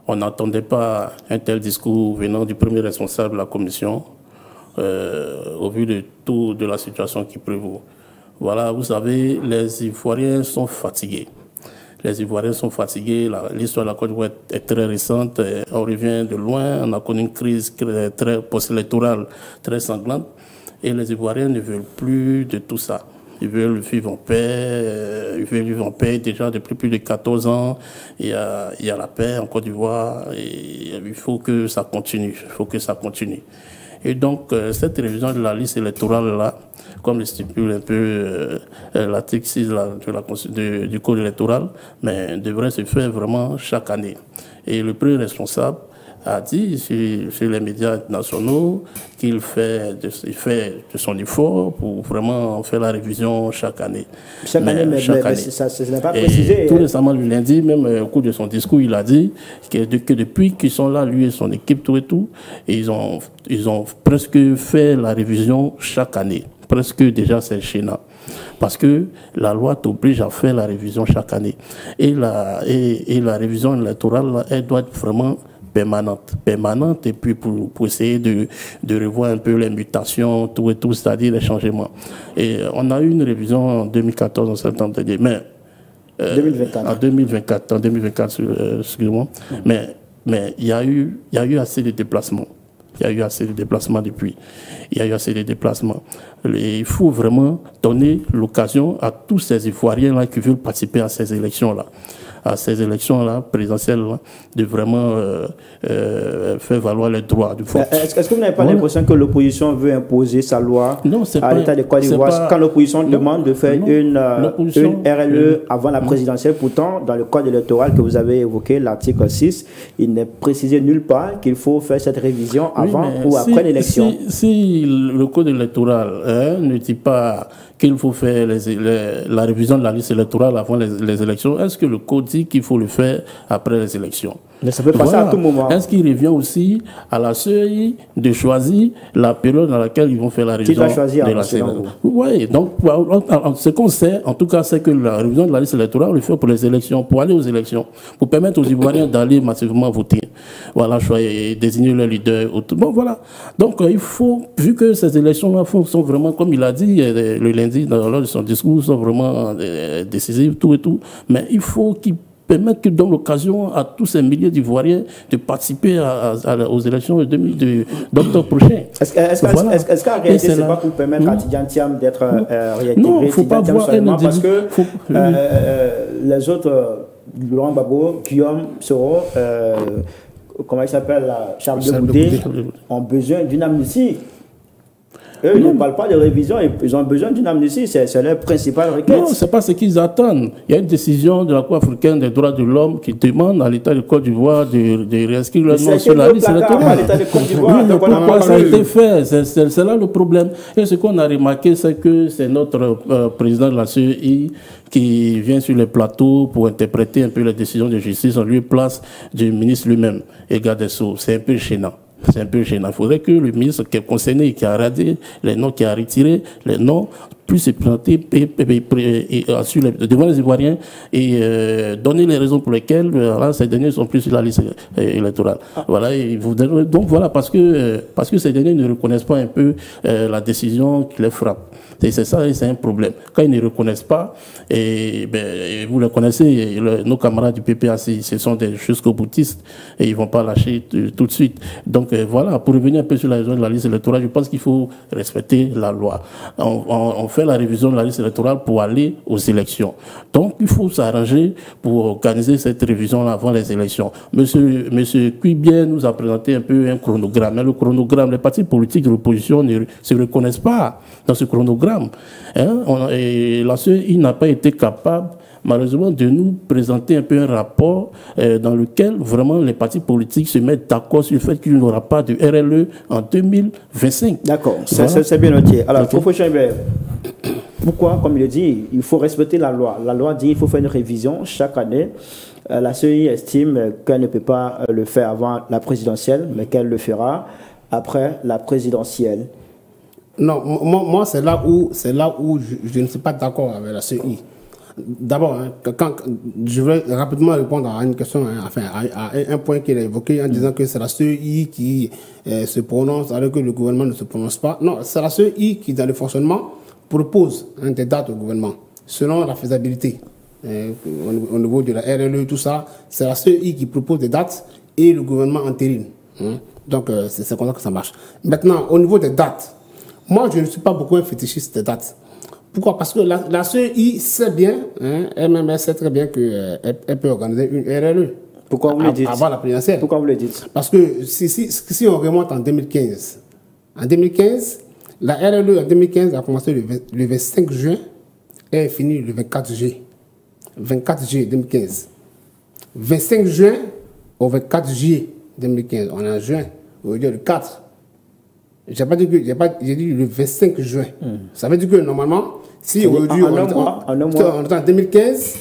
On n'attendait pas un tel discours venant du premier responsable de la commission, au vu de tout de la situation qui prévaut. Voilà, vous savez, les Ivoiriens sont fatigués. Les Ivoiriens sont fatigués. L'histoire de la Côte d'Ivoire est très récente. On revient de loin. On a connu une crise très post-électorale très sanglante. Et les Ivoiriens ne veulent plus de tout ça. Ils veulent vivre en paix. Ils veulent vivre en paix déjà depuis plus de 14 ans. Il y a la paix en Côte d'Ivoire. Et il faut que ça continue. Il faut que ça continue. Et donc, cette révision de la liste électorale là, comme le stipule un peu l'article 6 du Code électoral, mais devrait se faire vraiment chaque année. Et le premier responsable a dit sur les médias nationaux qu'il fait de son effort pour vraiment faire la révision chaque année. Chaque année, mais ça n'est pas précisé. Tout récemment, le lundi, même au cours de son discours, il a dit que depuis qu'ils sont là, lui et son équipe, ils ont presque fait la révision chaque année. Presque déjà, c'est gênant. Parce que la loi t'oblige à faire la révision chaque année. Et la révision électorale, elle doit être vraiment permanente, et puis pour essayer de revoir un peu les mutations, tout, c'est-à-dire les changements. Et on a eu une révision en 2014, en septembre dernier, mais 2024. En 2024, excusez-moi. Mais il y a eu assez de déplacements. Il y a eu assez de déplacements depuis. Il y a eu assez de déplacements. Et il faut vraiment donner l'occasion à tous ces Ivoiriens-là qui veulent participer à ces élections-là. Présidentielles-là, de vraiment faire valoir les droits du vote. Est-ce que vous n'avez pas l'impression que l'opposition veut imposer sa loi à l'État de Côte d'Ivoire quand l'opposition demande de faire une RLE avant la présidentielle? Pourtant, dans le code électoral que vous avez évoqué, l'article 6, il n'est précisé nulle part qu'il faut faire cette révision avant ou après l'élection. Si le code électoral ne dit pas qu'il faut faire la révision de la liste électorale avant les élections, est-ce que le code dit qu'il faut le faire après les élections? Mais ça peut passer à tout moment. Est-ce qu'il revient aussi à la CEI de choisir la période dans laquelle ils vont faire la révision de la CEI? Oui, donc ce qu'on sait, en tout cas, c'est que la révision de la liste électorale, on le fait pour les élections, pour aller aux élections, pour permettre aux Ivoiriens d'aller massivement voter. Voilà, choisir, désigner leur leader. Bon, voilà. Donc, il faut, vu que ces élections-là sont vraiment, comme il a dit le lundi, lors de son discours, sont vraiment décisives, tout et tout, mais il faut qu'ils permettre qu'ils donnent l'occasion à tous ces milliers d'Ivoiriens de participer aux élections d'octobre prochain. Est-ce qu'en réalité, ce n'est pas pour permettre à Tidjane Thiam d'être réintégré? Non, il ne faut pas voir parce que les autres, Laurent Gbagbo, Guillaume Soro, comment il s'appelle, Charles Blé Goudé, ont besoin d'une amnistie. Eux, ils ne parlent pas de révision, ils ont besoin d'une amnistie, c'est leur principale requête. Non, ce n'est pas ce qu'ils attendent. Il y a une décision de la Cour africaine des droits de l'homme qui demande à l'État de Côte d'Ivoire de réinscrire leur nom sur la liste électorale. Pourquoi ça a été fait? C'est là le problème. Et ce qu'on a remarqué, c'est que c'est notre président de la CEI qui vient sur les plateaux pour interpréter un peu les décisions de justice en lieu et place du ministre lui-même et garde des Sceaux. C'est un peu gênant. C'est un peu gênant. Il faudrait que le ministre qui est concerné, qui a radé les noms, qui a retiré les noms, puisse se planter devant les Ivoiriens et donner les raisons pour lesquelles ces derniers sont plus sur la liste électorale. Voilà, donc voilà, parce que ces derniers ne reconnaissent pas un peu la décision qui les frappe. Et c'est ça, et c'est un problème. Quand ils ne reconnaissent pas, et vous le connaissez, nos camarades du PPAC, ce sont des jusqu'au boutistes et ils ne vont pas lâcher tout de suite. Donc voilà, pour revenir un peu sur la révision de la liste électorale, je pense qu'il faut respecter la loi. On fait la révision de la liste électorale pour aller aux élections. Donc il faut s'arranger pour organiser cette révision avant les élections. Monsieur Cuibien nous a présenté un peu un chronogramme. Mais le chronogramme, les partis politiques de l'opposition ne se reconnaissent pas dans ce chronogramme. Et la CEI n'a pas été capable, malheureusement, de nous présenter un peu un rapport dans lequel vraiment les partis politiques se mettent d'accord sur le fait qu'il n'y aura pas de RLE en 2025. D'accord, voilà. C'est bien noté. Alors, professeur Hébert, pourquoi, comme il le dit, il faut respecter la loi. La loi dit qu'il faut faire une révision chaque année. La CEI estime qu'elle ne peut pas le faire avant la présidentielle, mais qu'elle le fera après la présidentielle. Non, moi c'est là où je ne suis pas d'accord avec la CEI. D'abord, hein, je vais rapidement répondre à une question, hein, enfin, à un point qu'il a évoqué en disant que c'est la CEI qui se prononce alors que le gouvernement ne se prononce pas. Non, c'est la CEI qui, dans le fonctionnement, propose des dates au gouvernement selon la faisabilité. Au niveau de la RLE, tout ça, c'est la CEI qui propose des dates et le gouvernement entérine. Hein. Donc, c'est comme ça que ça marche. Maintenant, au niveau des dates, moi, je ne suis pas beaucoup un fétichiste des dates. Pourquoi? Parce que la CEI sait bien, hein, elle-même sait très bien qu'elle peut organiser une RLE. Pourquoi vous le dites? Avant la présidentielle. Pourquoi vous le dites? Parce que si on remonte en 2015, la RLE en 2015 a commencé le 25 juin et est finie le 24 juillet. 24 juillet 2015. 25 juin au 24 juillet 2015. On est en juin, aujourd'hui le 4. J'ai dit le 25 juin. Ça veut dire que normalement, si aujourd'hui on est en 2015,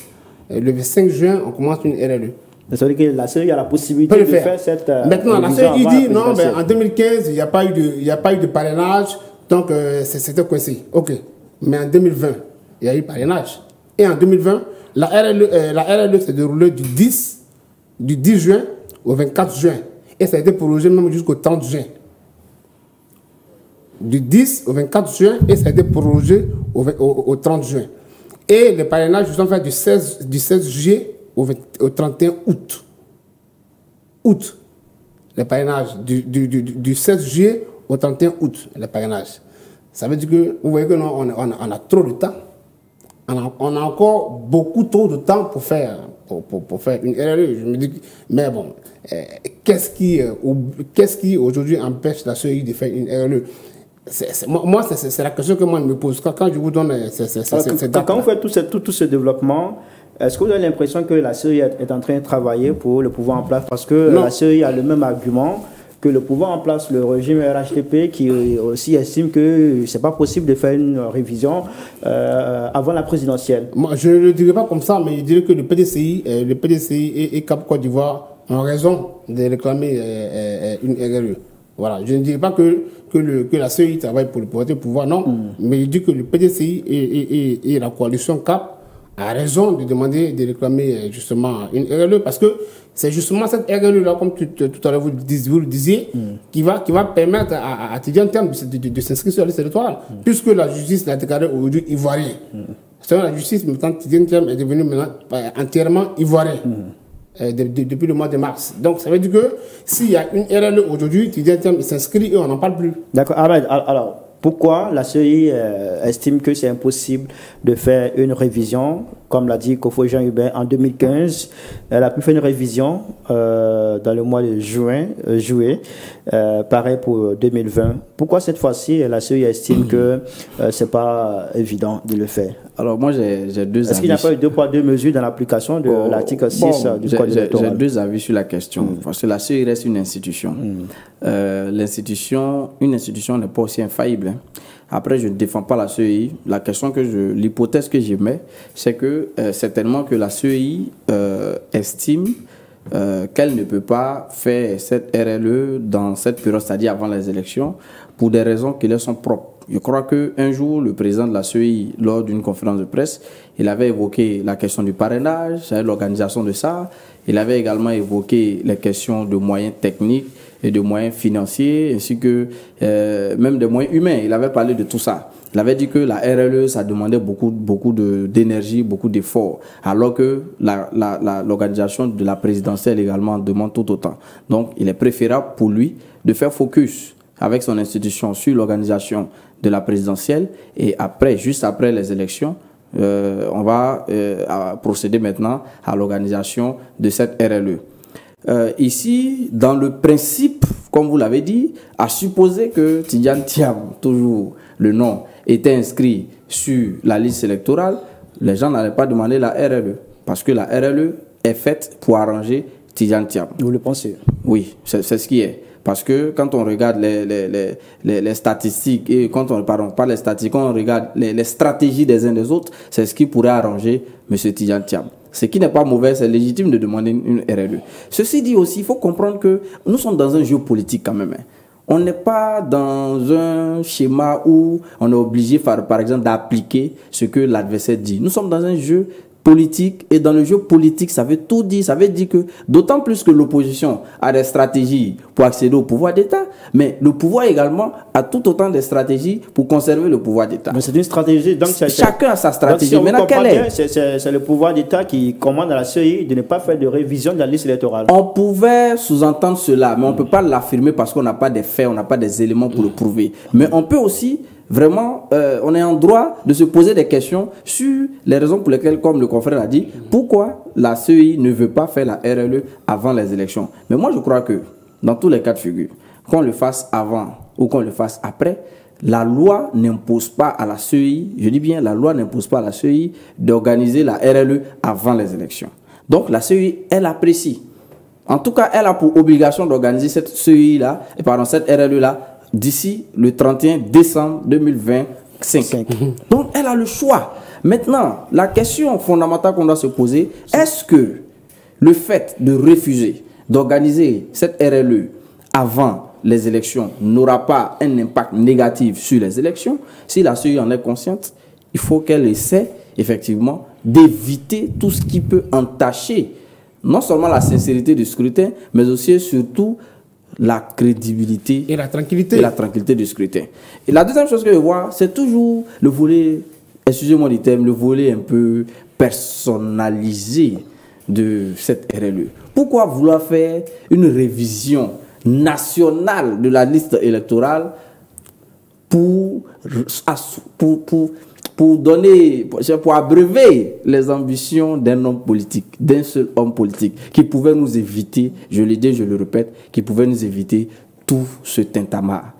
le 25 juin, on commence une RLE. Ça veut dire que la CEI a la possibilité de faire cette. Maintenant, la CEI dit non, mais en 2015, il n'y a pas eu de parrainage, donc c'était coincé. Ok. Mais en 2020, il y a eu parrainage. Et en 2020, la RLE s'est déroulée du 10 juin au 24 juin. Et ça a été prolongé même jusqu'au 30 juin. Du 10 au 24 juin et ça a été prolongé au 30 juin. Et les parrainages se sont faits du 16 juillet au 31 août. Août. Les parrainages du 16 juillet au 31 août, les parrainages. Ça veut dire que, vous voyez que non, on a trop de temps. On a encore beaucoup trop de temps pour faire une RLE. Je me dis, mais bon, qu'est-ce qui aujourd'hui empêche la CEI de faire une RLE? Moi, c'est la question que moi je me pose. Quand je vous donne quand vous faites tout ce développement, est-ce que vous avez l'impression que la CEI est en train de travailler pour le pouvoir en place? Parce que la CEI a le même argument que le pouvoir en place, le régime RHDP, qui aussi estime que ce n'est pas possible de faire une révision avant la présidentielle. Moi, je ne le dirais pas comme ça, mais je dirais que le PDCI et Cap Côte d'Ivoire ont raison de réclamer une RLE. Voilà. Je ne dirais pas que la CEI travaille pour le pouvoir, non. Mais je dis que le PDCI et la coalition CAP a raison de demander, de réclamer justement une RLE, parce que c'est justement cette RLE-là, comme tout à l'heure vous le disiez, qui va permettre à Tidjane Thiam de s'inscrire sur la liste électorale, puisque la justice l'a déclaré aujourd'hui ivoirien. Selon la justice, maintenant, Tidjane Thiam est devenu maintenant entièrement ivoirien. Depuis le mois de mars. Donc, ça veut dire que s'il y a une RLE aujourd'hui, Tidjane Thiam s'inscrit et on n'en parle plus. D'accord. Alors, pourquoi la CEI estime que c'est impossible de faire une révision, comme l'a dit Kofo Jean Hubert en 2015? Elle a pu faire une révision dans le mois de juillet, pareil pour 2020. Pourquoi cette fois-ci la CEI estime que c'est pas évident de le faire? Alors moi j'ai deux avis. Est-ce qu'il n'y a pas eu 2 poids 2 mesures dans l'application de l'article 6 du Code électoral? J'ai 2 avis sur la question. Parce que la CEI reste une institution. Une institution n'est pas aussi infaillible. Hein. Après, je ne défends pas la CEI. L'hypothèse que j'émets, c'est que certainement que la CEI estime qu'elle ne peut pas faire cette RLE dans cette période, c'est-à-dire avant les élections, pour des raisons qui leur sont propres. Je crois qu'un jour, le président de la CEI, lors d'une conférence de presse, il avait évoqué la question du parrainage, l'organisation de ça. Il avait également évoqué les questions de moyens techniques et de moyens financiers, ainsi que même des moyens humains. Il avait parlé de tout ça. Il avait dit que la RLE, ça demandait beaucoup d'énergie, beaucoup d'efforts, alors que l'organisation de la présidentielle également demande tout autant. Donc, il est préférable pour lui de faire focus avec son institution sur l'organisation de la présidentielle, et après, juste après les élections, on va procéder maintenant à l'organisation de cette RLE. Ici, dans le principe, comme vous l'avez dit, à supposer que Tidjane Thiam, toujours le nom, était inscrit sur la liste électorale, les gens n'allaient pas demander la RLE, parce que la RLE est faite pour arranger Tidjane Thiam. Vous le pensez? Oui, c'est ce qui est. Parce que quand on regarde les statistiques, et quand on regarde les stratégies des uns des autres, c'est ce qui pourrait arranger M. Tidjane Thiam. Ce qui n'est pas mauvais, c'est légitime de demander une RLE. Ceci dit aussi, il faut comprendre que nous sommes dans un jeu politique quand même. Hein. on n'est pas dans un schéma où on est obligé, par exemple, d'appliquer ce que l'adversaire dit. Nous sommes dans un jeu politique, et dans le jeu politique, ça veut tout dire. Ça veut dire que, d'autant plus que l'opposition a des stratégies pour accéder au pouvoir d'État, mais le pouvoir également a tout autant de stratégies pour conserver le pouvoir d'État. Mais c'est une stratégie. Donc chacun a sa stratégie. Donc, si maintenant, quelle est? C'est le pouvoir d'État qui commande à la CEI de ne pas faire de révision de la liste électorale. On pouvait sous-entendre cela, mais on ne peut pas l'affirmer parce qu'on n'a pas des faits, on n'a pas des éléments pour le prouver. Mais on peut aussi, vraiment, on est en droit de se poser des questions sur les raisons pour lesquelles, comme le confrère a dit, pourquoi la CEI ne veut pas faire la RLE avant les élections. Mais moi, je crois que, dans tous les cas de figure, qu'on le fasse avant ou qu'on le fasse après, la loi n'impose pas à la CEI, je dis bien, la loi n'impose pas à la CEI d'organiser la RLE avant les élections. Donc, la CEI, elle apprécie. En tout cas, elle a pour obligation d'organiser cette CEI-là, et pardon, cette RLE-là, d'ici le 31 décembre 2025. Donc, elle a le choix. Maintenant, la question fondamentale qu'on doit se poser, est-ce que le fait de refuser d'organiser cette RLE avant les élections n'aura pas un impact négatif sur les élections? Si la CEI en est consciente, il faut qu'elle essaie effectivement d'éviter tout ce qui peut entacher non seulement la sincérité du scrutin, mais aussi et surtout la crédibilité et la tranquillité du scrutin. Et la deuxième chose que je vois, c'est toujours le volet, excusez-moi du terme, le volet un peu personnalisé de cette RLE. Pourquoi vouloir faire une révision nationale de la liste électorale pour abreuver les ambitions d'un homme politique, d'un seul homme politique, qui pouvait nous éviter, je l'ai dit, je le répète, qui pouvait nous éviter tout ce tintamarre.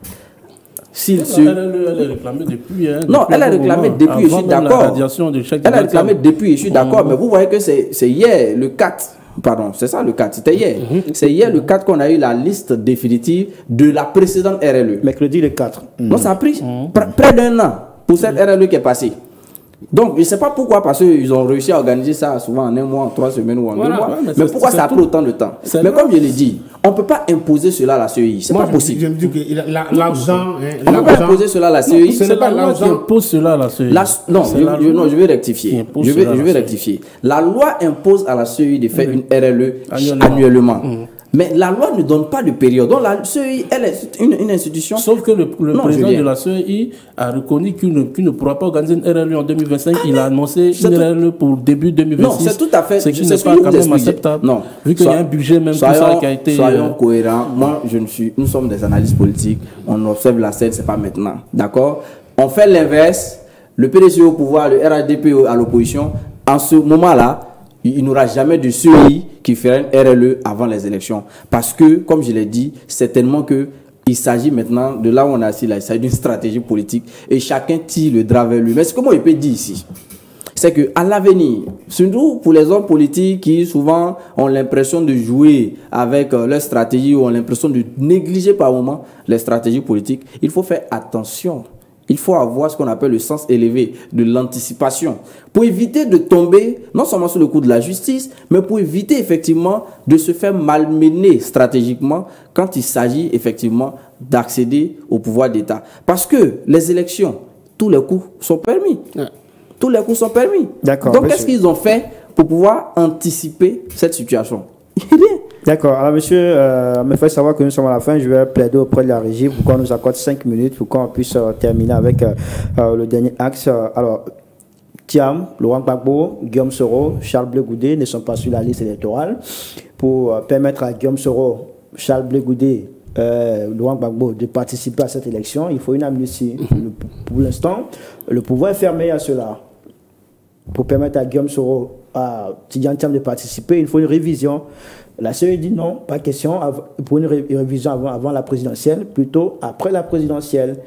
Elle est réclamée depuis. Non, elle a réclamé depuis, je suis d'accord. Elle a réclamé depuis, je suis d'accord, mais vous voyez que c'est hier, le 4. Pardon, c'est ça le 4, c'était hier. C'est hier le 4 qu'on a eu la liste définitive de la précédente RLE. Mercredi le 4. Non, ça a pris près d'un an pour cette RLE qui est passée. Donc, je ne sais pas pourquoi, parce qu'ils ont réussi à organiser ça souvent en un mois, en 3 semaines ou en 2 mois. Mais pourquoi ça a pris autant de temps? Mais comme je l'ai dit, on ne peut pas imposer cela à la CEI. Ce n'est pas possible. Je me dis que l'argent. On ne peut pas imposer cela à la CEI. Ce n'est pas la loi qui impose cela à la CEI. Non, je vais rectifier. Je vais rectifier. La loi impose à la CEI de faire une RLE annuellement. Mais la loi ne donne pas de période. Donc la CEI, elle est une institution. Sauf que le président de la CEI a reconnu qu'il ne pourra pas organiser une RLE en 2025. Il a annoncé une RLE pour début 2026. Non, c'est tout à fait. Ce qui n'est pas quand même acceptable. Non. Vu qu'il y a un budget même tout ça qui a été. Soyons cohérents. Moi, nous sommes des analystes politiques. On observe la scène, c'est pas maintenant. D'accord? On fait l'inverse. Le PDC au pouvoir, le RHDP à l'opposition. En ce moment-là, il n'y aura jamais de CEI qui fera une RLE avant les élections. Parce que, comme je l'ai dit, certainement qu'il s'agit maintenant, de là où on est assis là, il s'agit d'une stratégie politique et chacun tire le drap vers lui. Mais ce que moi je peux dire ici, c'est qu'à l'avenir, surtout pour les hommes politiques qui souvent ont l'impression de jouer avec leur stratégie ou ont l'impression de négliger par moment les stratégies politiques, il faut faire attention. Il faut avoir ce qu'on appelle le sens élevé de l'anticipation pour éviter de tomber non seulement sous le coup de la justice, mais pour éviter effectivement de se faire malmener stratégiquement quand il s'agit effectivement d'accéder au pouvoir d'État. Parce que les élections, tous les coups sont permis. Tous les coups sont permis. Donc qu'est-ce qu'ils ont fait pour pouvoir anticiper cette situation? Rien. D'accord. Alors, monsieur, me fait savoir que nous sommes à la fin. Je vais plaider auprès de la régie pour qu'on nous accorde 5 minutes pour qu'on puisse terminer avec le dernier axe. Alors, Thiam, Laurent Gbagbo, Guillaume Soro, Charles Blé Goudé ne sont pas sur la liste électorale. Pour permettre à Guillaume Soro, Charles Blé Goudé, Laurent Gbagbo de participer à cette élection, il faut une amnistie. Pour l'instant, le pouvoir est fermé à cela. Pour permettre à Guillaume Soro, à Tidjane Thiam de participer, il faut une révision. La CEI dit non, pas question pour une révision avant la présidentielle, plutôt après la présidentielle.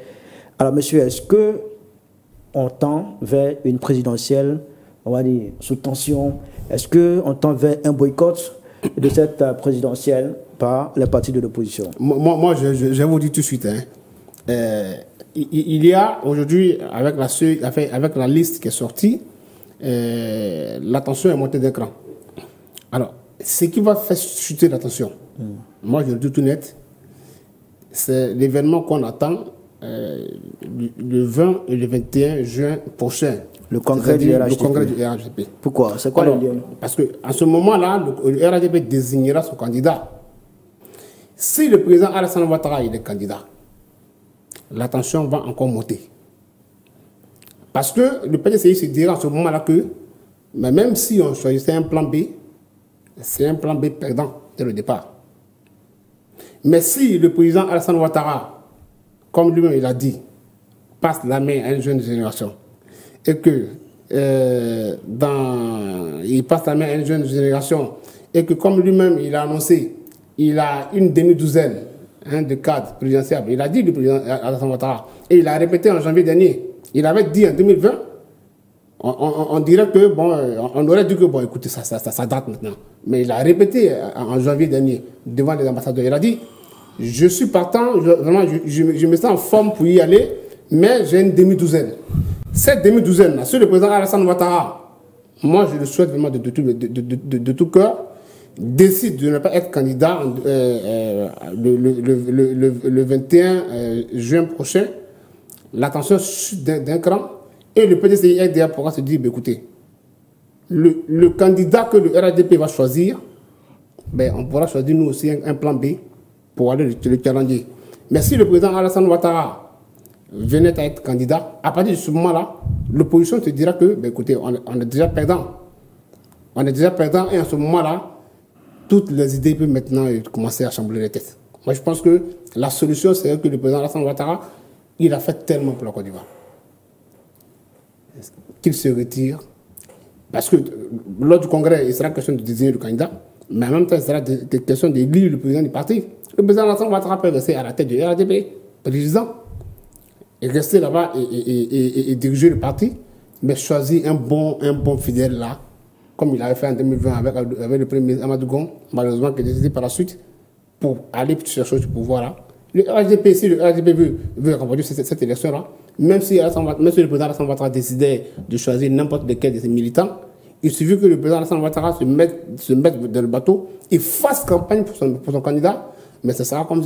Alors, monsieur, est-ce que on tend vers une présidentielle, on va dire, sous tension? Est-ce qu'on tend vers un boycott de cette présidentielle par les partis de l'opposition? Moi, je vais vous dire tout de suite. Il y a aujourd'hui, avec la CEI, avec la liste qui est sortie, la tension est montée d'un cran. Alors, ce qui va faire chuter la tension, moi je le dis tout net, c'est l'événement qu'on attend le 20 et le 21 juin prochain. Le congrès du RHDP. Le congrès du RHDP. Pourquoi? C'est quoi le lien? Parce qu'à ce moment-là, le RHDP désignera son candidat. Si le président Alassane Ouattara est candidat, la tension va encore monter. Parce que le PDCI se dira à ce moment-là que, mais même si on choisissait un plan B, c'est un plan B perdant dès le départ. Mais si le président Alassane Ouattara, comme lui-même il a dit, passe la main à une jeune génération, et que il passe la main à une jeune génération, et que comme lui-même il a annoncé, il a une demi-douzaine de cadres présidentiels. Il a dit le président Alassane Ouattara, et il a répété en janvier dernier. Il avait dit en 2020, on dirait que, bon, on aurait dit que, bon, écoutez, ça date maintenant. Mais il a répété en janvier dernier, devant les ambassadeurs. Il a dit, je suis partant, vraiment, je me sens en forme pour y aller, mais j'ai une demi-douzaine. Cette demi-douzaine, sur le président Alassane Ouattara, moi, je le souhaite vraiment de tout cœur, décide de ne pas être candidat le 21 juin prochain, la tension chute d'un cran, et le PDCI pourra se dire, écoutez, le candidat que le RHDP va choisir, ben, on pourra choisir nous aussi un plan B pour aller le challenger. Mais si le président Alassane Ouattara venait à être candidat, à partir de ce moment-là, l'opposition te dira que, ben, écoutez, on est déjà perdant. On est déjà perdant, et à ce moment-là, toutes les idées peuvent maintenant commencer à chambouler les têtes. Moi, je pense que la solution, c'est que le président Alassane Ouattara, il a fait tellement pour la Côte d'Ivoire qu'il se retire. Parce que lors du congrès, il sera question de désigner le candidat, mais en même temps, il sera question d'élire le président du parti. Le président Alassane Ouattara peut rester à la tête du RHDP, président, et rester là-bas et diriger le parti, mais choisir un bon fidèle là, comme il avait fait en 2020 avec le premier ministre Amadou Gon, malheureusement qui est décidé par la suite, pour aller chercher ce pouvoir-là. Le RHDP, si le RHDP veut remporter cette élection-là, même si le président Alassane Ouattara décidait de choisir n'importe lequel de ses militants, il suffit que le président Alassane Ouattara se mette dans le bateau et fasse campagne pour son candidat, mais ça sera comme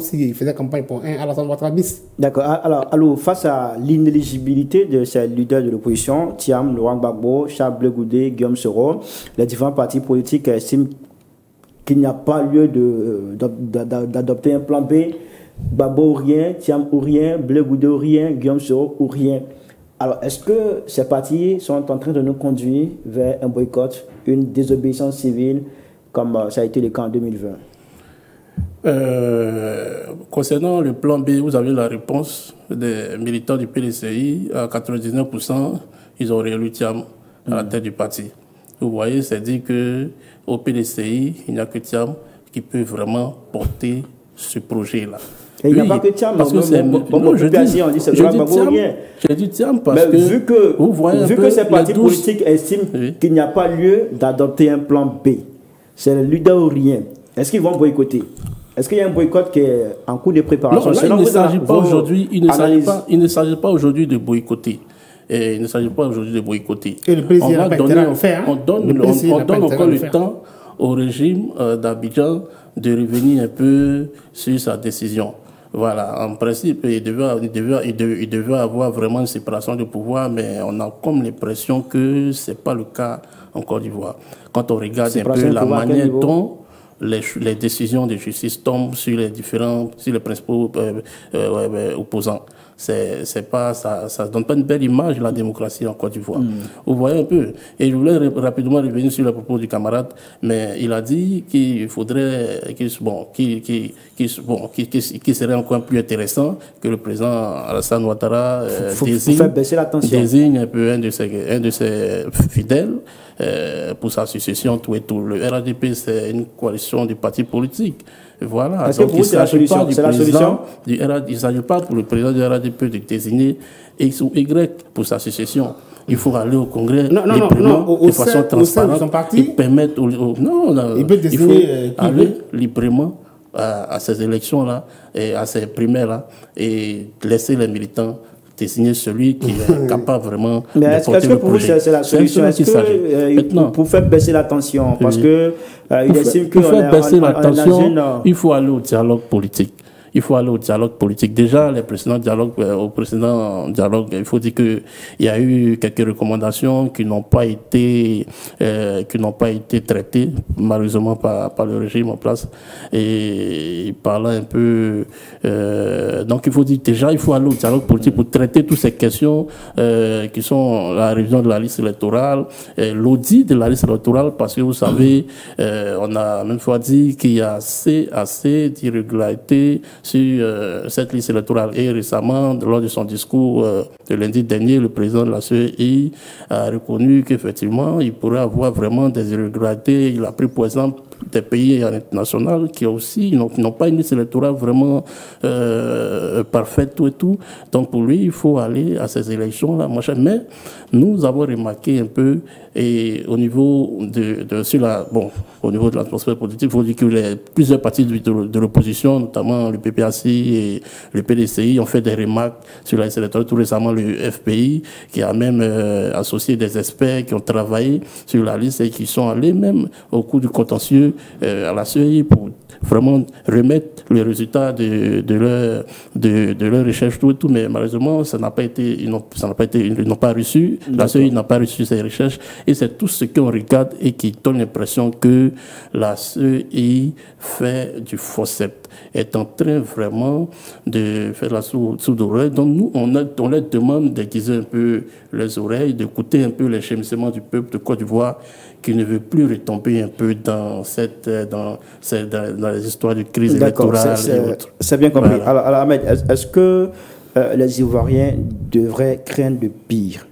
s'il faisait campagne pour un Alassane Ouattara bis. D'accord. Alors, face à l'inéligibilité de ces leaders de l'opposition, Thiam, Laurent Gbagbo, Charles Blé Goudé, Guillaume Soro, les différents partis politiques estiment qu'il n'y a pas lieu d'adopter un plan B. Gbagbo ou rien, Thiam ou rien, Blé Goudé ou rien, Guillaume Soro ou rien. Alors, est-ce que ces partis sont en train de nous conduire vers un boycott, une désobéissance civile, comme ça a été le cas en 2020? Concernant le plan B, vous avez la réponse des militants du PDCI. À 99%, ils ont réélu Thiam à la tête du parti. Vous voyez, c'est dit qu'au PDCI, il n'y a que Thiam qui peut vraiment porter ce projet-là. Et il n'y a pas que Thiam, parce que c'est je dis Thiam parce que vu que ces partis politiques estiment qu'il n'y a pas lieu d'adopter un plan B, c'est le leader ou rien. Est-ce qu'ils vont boycotter? Est-ce qu'il y a un boycott qui est en cours de préparation? Non, là, il ne s'agit pas aujourd'hui de boycotter. Et il ne s'agit pas aujourd'hui de boycotter. Et le président on donne encore le temps au régime d'Abidjan de revenir un peu sur sa décision. Voilà, en principe, il devait avoir vraiment une séparation de pouvoir, mais on a comme l'impression que ce n'est pas le cas en Côte d'Ivoire. Quand on regarde un peu la manière dont les décisions de justice tombent sur les principaux opposants. Ça donne pas une belle image de la démocratie en Côte d'Ivoire. Vous voyez un peu. Et je voulais rapidement revenir sur le propos du camarade, mais il a dit qu'il faudrait, qu'il serait encore plus intéressant que le président Alassane Ouattara désigne un peu un de ses fidèles pour sa succession, tout et tout. Le RHDP, c'est une coalition de partis politiques. Voilà. Est-ce que pour vous, c'est la solution? Il ne s'agit pas pour le président du RHDP de désigner X ou Y pour sa succession. Il faut aller au Congrès de façon transparente et permettre il faut aller librement à ces élections-là et à ces primaires-là et laisser les militants désigner celui qui est capable vraiment de porter le projet. Mais est-ce que pour vous, c'est la solution? Est-ce que pour faire baisser la tension, parce que il estime que pour faire baisser la tension, il faut aller au dialogue politique. il faut aller au dialogue politique. Déjà, au précédent dialogue, il faut dire que il y a eu quelques recommandations qui n'ont pas été traitées, malheureusement par le régime en place. Et parlant un peu, donc il faut dire déjà, il faut aller au dialogue politique pour traiter toutes ces questions qui sont la révision de la liste électorale, l'audit de la liste électorale, parce que vous savez, on a même fois dit qu'il y a assez d'irrégularités sur cette liste électorale. Et récemment, lors de son discours de lundi dernier, le président de la CEI a reconnu qu'effectivement, il pourrait avoir vraiment des irrégularités. Il a pris, par exemple, des pays internationaux qui n'ont pas une liste électorale vraiment parfaite, tout et tout. Donc pour lui, il faut aller à ces élections-là. Mais nous avons remarqué un peu, et au niveau au niveau de l'atmosphère politique, il faut dire que plusieurs partis de l'opposition, notamment le PPAC et le PDCI, ont fait des remarques sur la liste électorale. Tout récemment, le FPI, qui a même associé des experts qui ont travaillé sur la liste et qui sont allés même au cours du contentieux à la CEI pour vraiment remettre les résultats de leur recherche, tout et tout, mais malheureusement, ils n'ont pas reçu, la CEI n'a pas reçu ces recherches, et c'est tout ce qu'on regarde et qui donne l'impression que la CEI fait du forceps, est en train vraiment de faire la sourde oreille. Donc nous, on leur demande d'aiguiser un peu les oreilles, d'écouter un peu les gémissements du peuple de Côte d'Ivoire, qui ne veut plus retomber un peu dans les histoires de crise électorale et autres. C'est bien compris. Voilà. Alors Ahmed, est-ce que les Ivoiriens devraient craindre de pire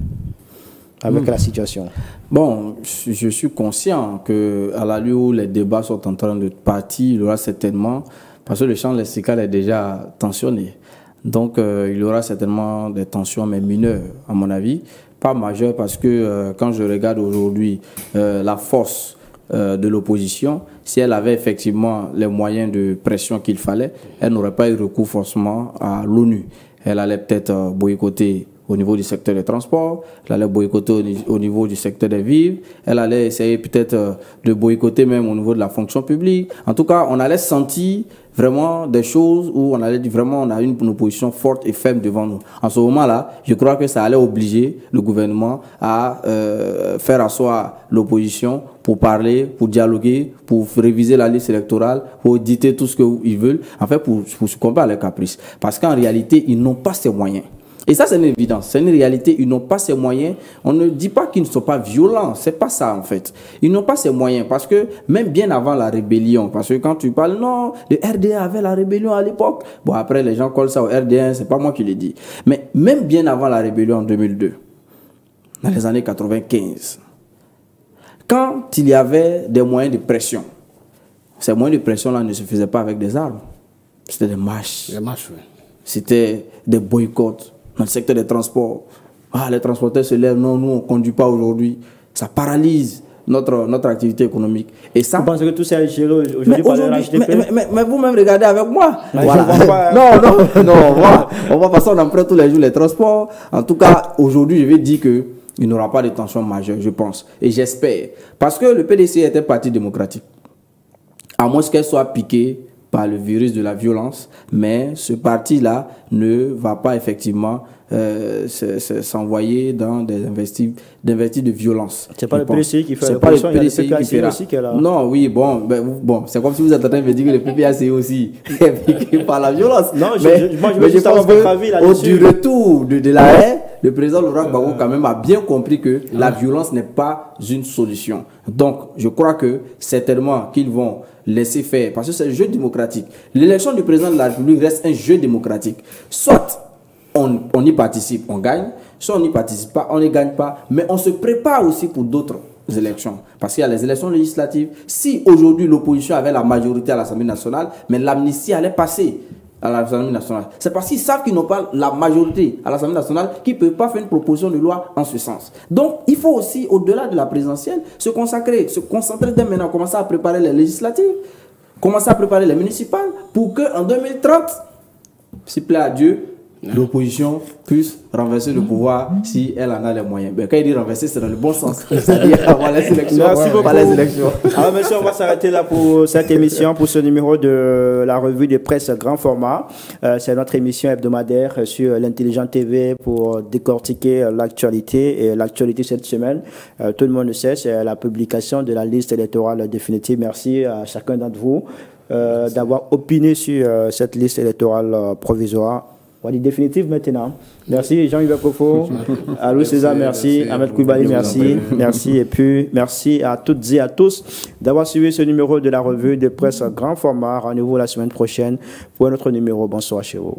avec la situation? Bon, je suis conscient qu'à l'allure où les débats sont en train de partir, il y aura certainement, parce que le champ lexical est déjà tensionné, donc il y aura certainement des tensions, mais mineures, à mon avis, pas majeures, parce que quand je regarde aujourd'hui la force de l'opposition, si elle avait effectivement les moyens de pression qu'il fallait, elle n'aurait pas eu recours forcément à l'ONU. Elle allait peut-être boycotter au niveau du secteur des transports, elle allait boycotter au niveau du secteur des vivres, elle allait essayer peut-être de boycotter même au niveau de la fonction publique. En tout cas, on allait sentir vraiment des choses où on allait dire vraiment on a une opposition forte et ferme devant nous. En ce moment-là, je crois que ça allait obliger le gouvernement à faire asseoir l'opposition pour parler, pour dialoguer, pour réviser la liste électorale, pour dicter tout ce qu'ils veulent, en fait pour succomber à leurs caprices. Parce qu'en réalité, ils n'ont pas ces moyens. Et ça, c'est une évidence, c'est une réalité. Ils n'ont pas ces moyens. On ne dit pas qu'ils ne sont pas violents, c'est pas ça en fait. Ils n'ont pas ces moyens parce que même bien avant la rébellion, parce que quand tu parles, non, le RDA avait la rébellion à l'époque. Bon, après, les gens collent ça au RDA, c'est pas moi qui le dis. Mais même bien avant la rébellion en 2002, dans les années 95, quand il y avait des moyens de pression, ces moyens de pression-là ne se faisaient pas avec des armes. C'était des marches. Des marches, oui. C'était des boycotts. Dans le secteur des transports, les transporteurs se lèvent, non, nous on ne conduit pas aujourd'hui. Ça paralyse notre activité économique. Et ça, vous pensez que tout ça est géré aujourd'hui par le HDP? mais vous-même regardez avec moi. Voilà. On va passer, on en prend tous les jours les transports. En tout cas, aujourd'hui, je vais dire qu'il n'y aura pas de tension majeure, je pense. Et j'espère. Parce que le PDC est un parti démocratique. À moins qu'elle soit piquée par le virus de la violence, mais ce parti-là ne va pas effectivement s'envoyer dans des investis de violence. C'est pas le PDCI qui fait la pression, il y a le PPAC aussi qui est là. Non, oui, bon, c'est comme si vous êtes en train de me dire que le PPAC aussi est piqué par la violence. Non, moi je veux juste avoir votre avis là-dessus. Du retour de la haie, le président Laurent Gbagbo quand même a bien compris que la violence n'est pas une solution. Donc, je crois que certainement qu'ils vont laisser faire, parce que c'est un jeu démocratique. L'élection du président de la République reste un jeu démocratique. Soit on y participe, on gagne, soit on n'y participe pas, on ne gagne pas, mais on se prépare aussi pour d'autres élections. Parce qu'il y a les élections législatives. Si aujourd'hui l'opposition avait la majorité à l'Assemblée nationale, mais l'amnistie allait passer à l'Assemblée nationale. C'est parce qu'ils savent qu'ils n'ont pas la majorité à l'Assemblée nationale qu'ils ne peuvent pas faire une proposition de loi en ce sens. Donc, il faut aussi, au-delà de la présidentielle, se concentrer dès maintenant, commencer à préparer les législatives, commencer à préparer les municipales, pour qu'en 2030, s'il plaît à Dieu, l'opposition puisse renverser le pouvoir si elle en a les moyens. Mais quand il dit renverser, c'est dans le bon sens. C'est-à-dire avoir les élections. Merci beaucoup. Pas les élections. Alors, monsieur, on va s'arrêter là pour cette émission, pour ce numéro de la revue de presse grand format. C'est notre émission hebdomadaire sur l'Intelligent TV pour décortiquer l'actualité. Et l'actualité cette semaine, tout le monde le sait, c'est la publication de la liste électorale définitive. Merci à chacun d'entre vous d'avoir opiné sur cette liste électorale provisoire. On va dire définitive maintenant. Merci Jean-Yves Kofo, Alou César, merci, Ahmed Koulibaly, merci, merci, et puis merci à toutes et à tous d'avoir suivi ce numéro de la revue de presse grand format. Rendez-vous la semaine prochaine pour un autre numéro. Bonsoir chez vous.